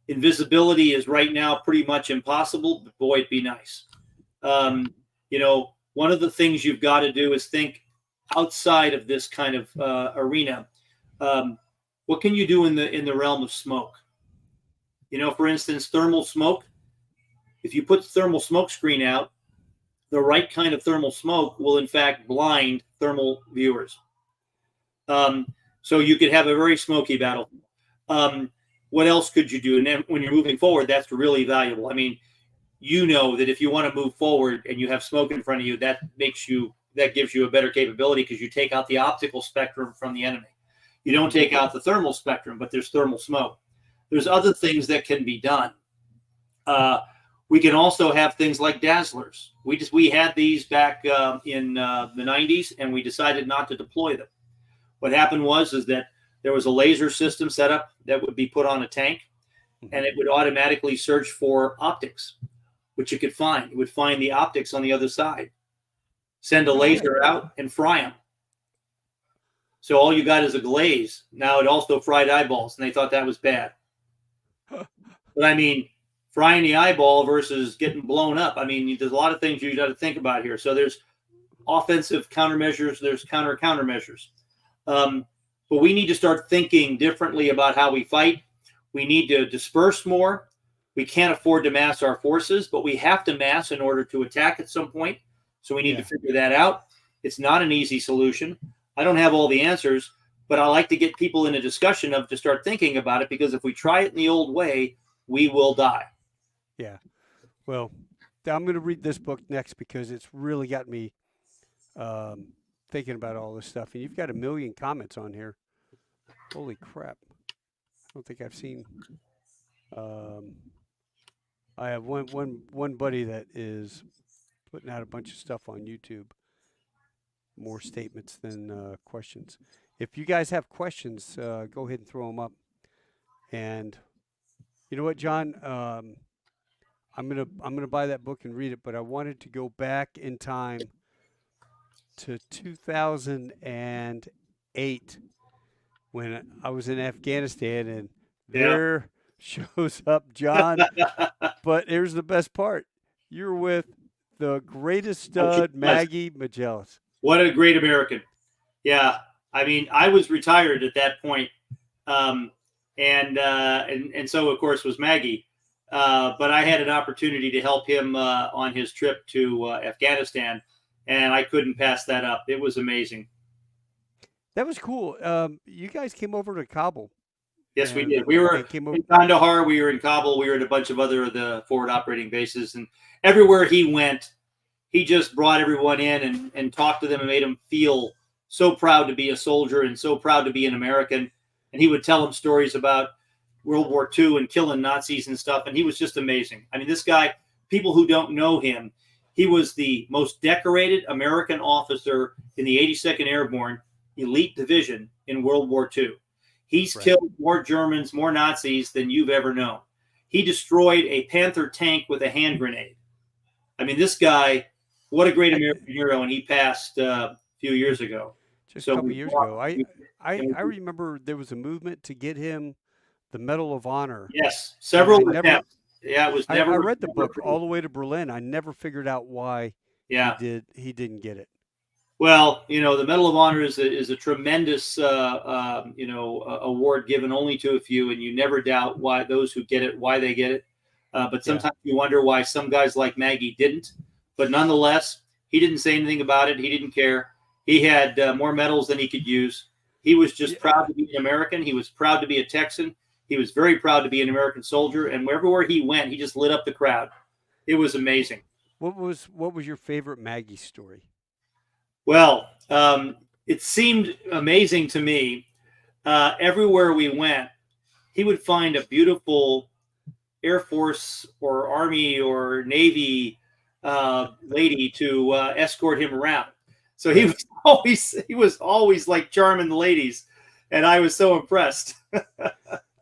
Invisibility is right now pretty much impossible, but boy, it'd be nice. One of the things you've got to do is think outside of this kind of arena. What can you do in the realm of smoke? For instance, thermal smoke. If you put the thermal smoke screen out, the right kind of thermal smoke will in fact blind thermal viewers. So you could have a very smoky battle. What else could you do? And then when you're moving forward, that's really valuable. I mean, that if you want to move forward and you have smoke in front of you, that gives you a better capability because you take out the optical spectrum from the enemy. You don't take out the thermal spectrum, but there's thermal smoke. There's other things that can be done. We can also have things like dazzlers. We had these back in the 90s, and we decided not to deploy them. What happened is that there was a laser system set up that would be put on a tank, and it would automatically search for optics, which it could find. It would find the optics on the other side, send a laser out, and fry them. So all you got is a glaze. Now it also fried eyeballs, and they thought that was bad. But I mean, frying the eyeball versus getting blown up. I mean, there's a lot of things you got to think about here. So there's offensive countermeasures. There's countermeasures. But we need to start thinking differently about how we fight. We need to disperse more. We can't afford to mass our forces, but we have to mass in order to attack at some point. So we need to figure that out. It's not an easy solution. I don't have all the answers, but I like to get people in a discussion to start thinking about it, because if we try it in the old way, we will die. Yeah. Well, I'm going to read this book next because it's really got me thinking about all this stuff, and you've got a million comments on here. Holy crap! I don't think I've seen. Um, I have one buddy that is putting out a bunch of stuff on YouTube. More statements than questions. If you guys have questions, go ahead and throw them up. And you know what, John? I'm gonna buy that book and read it. But I wanted to go back in time to 2008 when I was in Afghanistan, and Yeah. there shows up John. But here's the best part: you're with the greatest stud, Maggie Magellan. What a great American. Yeah. I mean, I was retired at that point. And so of course was Maggie. But I had an opportunity to help him on his trip to Afghanistan, and I couldn't pass that up. It was amazing. That was cool. You guys came over to Kabul. Yes, we did. We were in Kandahar. We were in Kabul. We were at a bunch of other of the forward operating bases, and everywhere he went, he just brought everyone in and talked to them and made them feel so proud to be a soldier and so proud to be an American. And he would tell them stories about World War II and killing Nazis and stuff. And he was just amazing. I mean, this guy, people who don't know him, he was the most decorated American officer in the 82nd Airborne Elite Division in World War II. He's killed more Germans, more Nazis than you've ever known. He destroyed a Panther tank with a hand grenade. I mean, this guy, what a great American hero. And he passed a few years ago. Just a couple years ago. I remember there was a movement to get him the Medal of Honor. Yes, several attempts. Yeah, it was never. I read the book all the way to Berlin. I never figured out why he didn't get it. Well, you know, the Medal of Honor is a tremendous award given only to a few, and you never doubt why those who get it, why they get it. But sometimes you wonder why some guys like Maggie didn't. But nonetheless, he didn't say anything about it. He didn't care. He had more medals than he could use. He was just proud to be an American. He was proud to be a Texan. He was very proud to be an American soldier. And everywhere he went, he just lit up the crowd. It was amazing. What was your favorite Maggie story? Well, it seemed amazing to me. Everywhere we went, he would find a beautiful Air Force or Army or Navy lady to escort him around. So he was always like charming the ladies, and I was so impressed.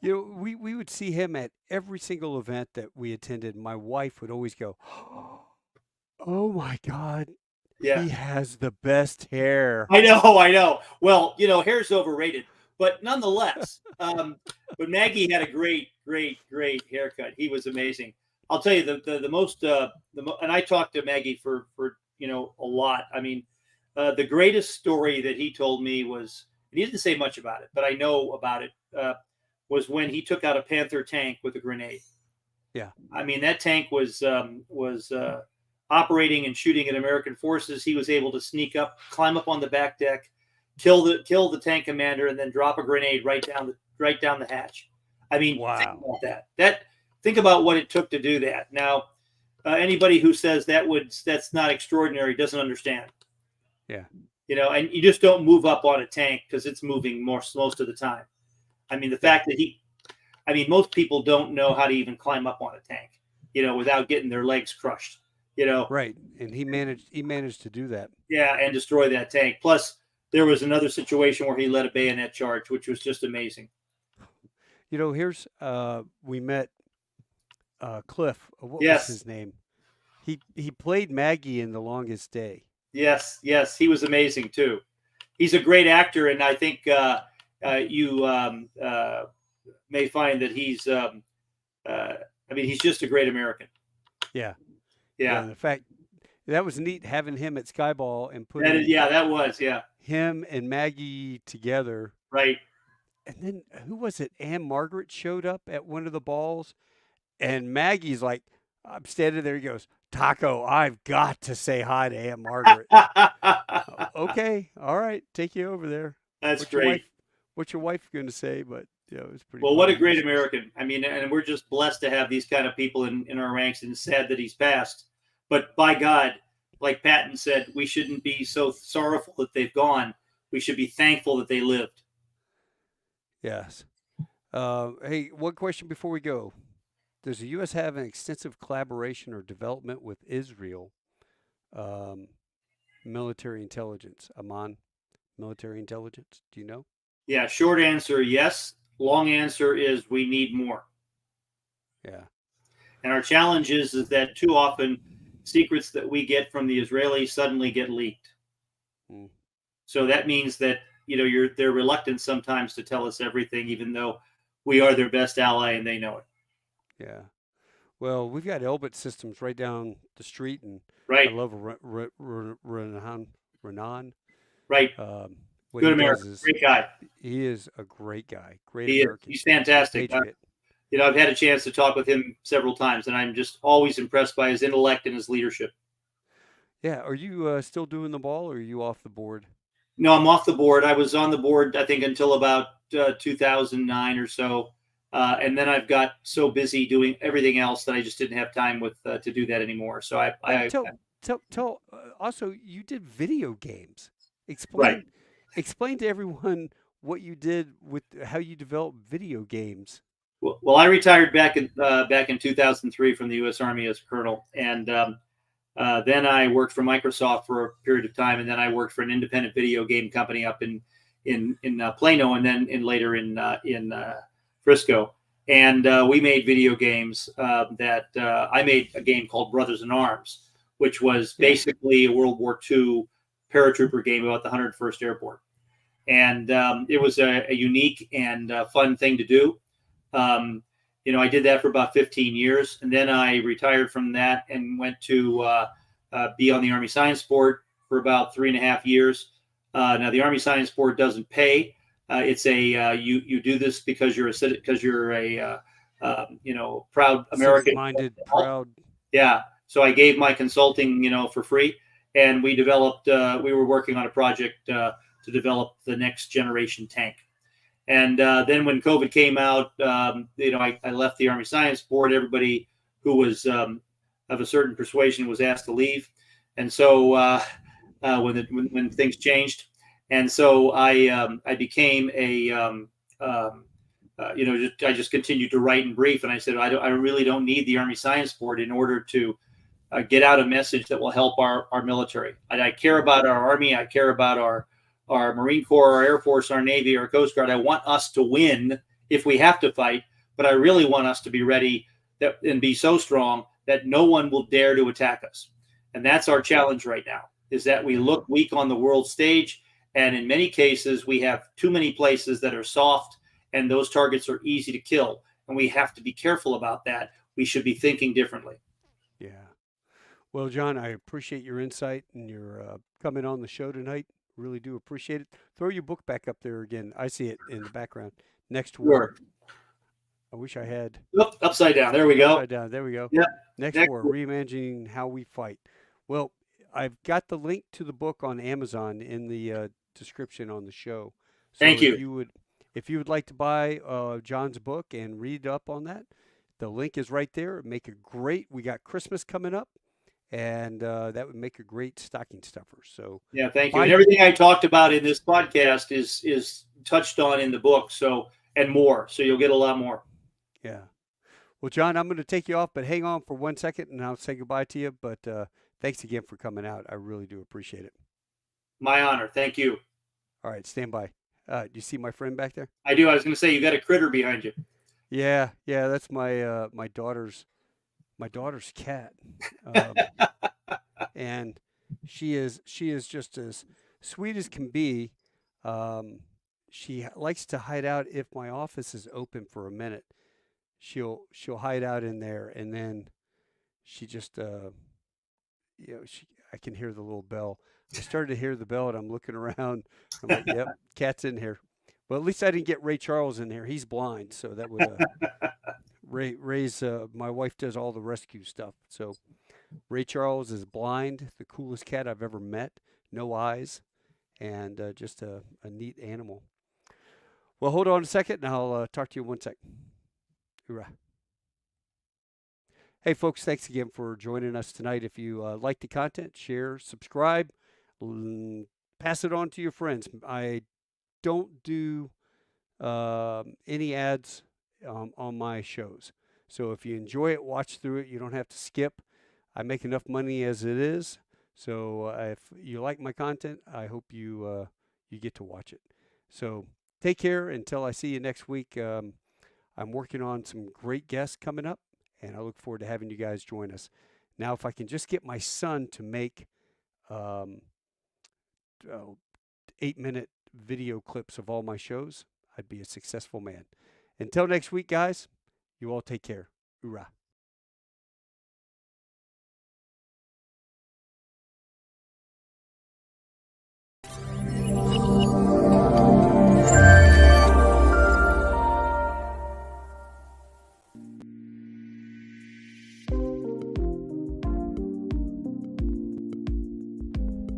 You know, we would see him at every single event that we attended. My wife would always go, "Oh my God, he has the best hair." I know. Well, you know, hair's overrated, but nonetheless, but Maggie had a great haircut. He was amazing. I'll tell you the most, and I talked to Maggie for a lot. I mean, the greatest story that he told me was, and he didn't say much about it, but I know about it, was when he took out a Panther tank with a grenade. Yeah. I mean, that tank was operating and shooting at American forces. He was able to sneak up, climb up on the back deck, kill the tank commander, and then drop a grenade right down the hatch. I mean, wow. Think about that. Think about what it took to do that. Now, anybody who says that's not extraordinary doesn't understand. Yeah. You know, and you just don't move up on a tank because it's moving most of the time. I mean, the fact that most people don't know how to even climb up on a tank, you know, without getting their legs crushed, you know. Right. And he managed to do that. Yeah, and destroy that tank. Plus, there was another situation where he led a bayonet charge, which was just amazing. You know, here's we met Cliff. What was his name? He played Maggie in The Longest Day. Yes, he was amazing too. He's a great actor, and I think you may find that he's just a great American. Yeah. In fact, that was neat having him at Skyball and putting him and Maggie together. Right. And then who was it? Anne Margaret showed up at one of the balls, and Maggie's like, I'm standing there. He goes, "Taco, I've got to say hi to Aunt Margaret." Okay, all right, take you over there. That's great. What's your wife going to say? But yeah, it was pretty. Well, what a great American! I mean, and we're just blessed to have these kind of people in our ranks. And sad that he's passed, but by God, like Patton said, we shouldn't be so sorrowful that they've gone. We should be thankful that they lived. Yes. Hey, one question before we go. Does the U.S. have an extensive collaboration or development with Israel um, military intelligence? Amman military intelligence? Do you know? Yeah, short answer, yes. Long answer is we need more. Yeah. And our challenge is that too often secrets that we get from the Israelis suddenly get leaked. Mm. So that means that they're reluctant sometimes to tell us everything, even though we are their best ally and they know it. Yeah. Well, we've got Elbit Systems right down the street, and I Right, love Renan. right. What Good he does American, is great guy. he is a great guy, great He is. American, He's great fantastic. patriot. I've had a chance to talk with him several times, and I'm just always impressed by his intellect and his leadership. Yeah. Are you still doing the ball, or are you off the board? No, I'm off the board. I was on the board, I think, until about 2009 or so. And then I've got so busy doing everything else that I just didn't have time to do that anymore. So Well, tell. Also, you did video games. right. Explain to everyone what you did with how you developed video games. Well, I retired back in 2003 from the U.S. Army as a colonel, and then I worked for Microsoft for a period of time, and then I worked for an independent video game company up in Plano, and then later in Frisco. And we made video games that I made a game called Brothers in Arms, which was Yeah. basically a World War II paratrooper game about the 101st Airborne. And it was a unique and fun thing to do. Um, I did that for about 15 years, and then I retired from that and went to be on the Army Science Board for about 3.5 years. Now, the Army Science Board doesn't pay. It's you do this because you're a proud American. Civic-minded, proud. Yeah. So I gave my consulting, for free, and we developed. We were working on a project to develop the next generation tank. And then when COVID came out, I left the Army Science Board. Everybody who was of a certain persuasion was asked to leave. And so when things changed, and so I became I just continued to write and brief. And I said, I really don't need the Army Science Board in order to get out a message that will help our military. I care about our Army. I care about our Marine Corps, our Air Force, our Navy, our Coast Guard. I want us to win if we have to fight, but I really want us to be ready and be so strong that no one will dare to attack us. And that's our challenge right now, is that we look weak on the world stage. And in many cases, we have too many places that are soft, and those targets are easy to kill. And we have to be careful about that. We should be thinking differently. Yeah. Well, John, I appreciate your insight and your coming on the show tonight. Really do appreciate it. Throw your book back up there again. I see it in the background. Next War. Sure. I wish I had. Oop, upside down. There we go. Upside down. There we go. Yeah. Next War, reimagining how we fight. Well, I've got the link to the book on Amazon in the description on the show. So Thank you. If you would like to buy John's book and read up on that, the link is right there. Make it great. We got Christmas coming up, and that would make a great stocking stuffer. So yeah, thank you. And everything I talked about in this podcast is touched on in the book. So and more. So you'll get a lot more. Yeah. Well, John, I'm going to take you off, but hang on for 1 second, and I'll say goodbye to you. But thanks again for coming out. I really do appreciate it. My honor. Thank you. All right, stand by. Do you see my friend back there? I do. I was going to say you got a critter behind you. Yeah, that's my my daughter's cat, and she is just as sweet as can be. She likes to hide out if my office is open for a minute. She'll hide out in there, and then she just I can hear the little bell. I started to hear the bell, and I'm looking around. I'm like, yep, cat's in here. Well, at least I didn't get Ray Charles in there. He's blind, so that would Ray's. My wife does all the rescue stuff. So Ray Charles is blind, the coolest cat I've ever met. No eyes, and just a neat animal. Well, hold on a second, and I'll talk to you in 1 sec. Hoorah. Hey, folks, thanks again for joining us tonight. If you like the content, share, subscribe, pass it on to your friends. I don't do any ads on my shows. So if you enjoy it, watch through it. You don't have to skip. I make enough money as it is. So if you like my content, I hope you get to watch it. So take care until I see you next week. I'm working on some great guests coming up, and I look forward to having you guys join us. Now, if I can just get my son to make um, oh, 8-minute video clips of all my shows, I'd be a successful man. Until next week, guys, you all take care. Hoorah.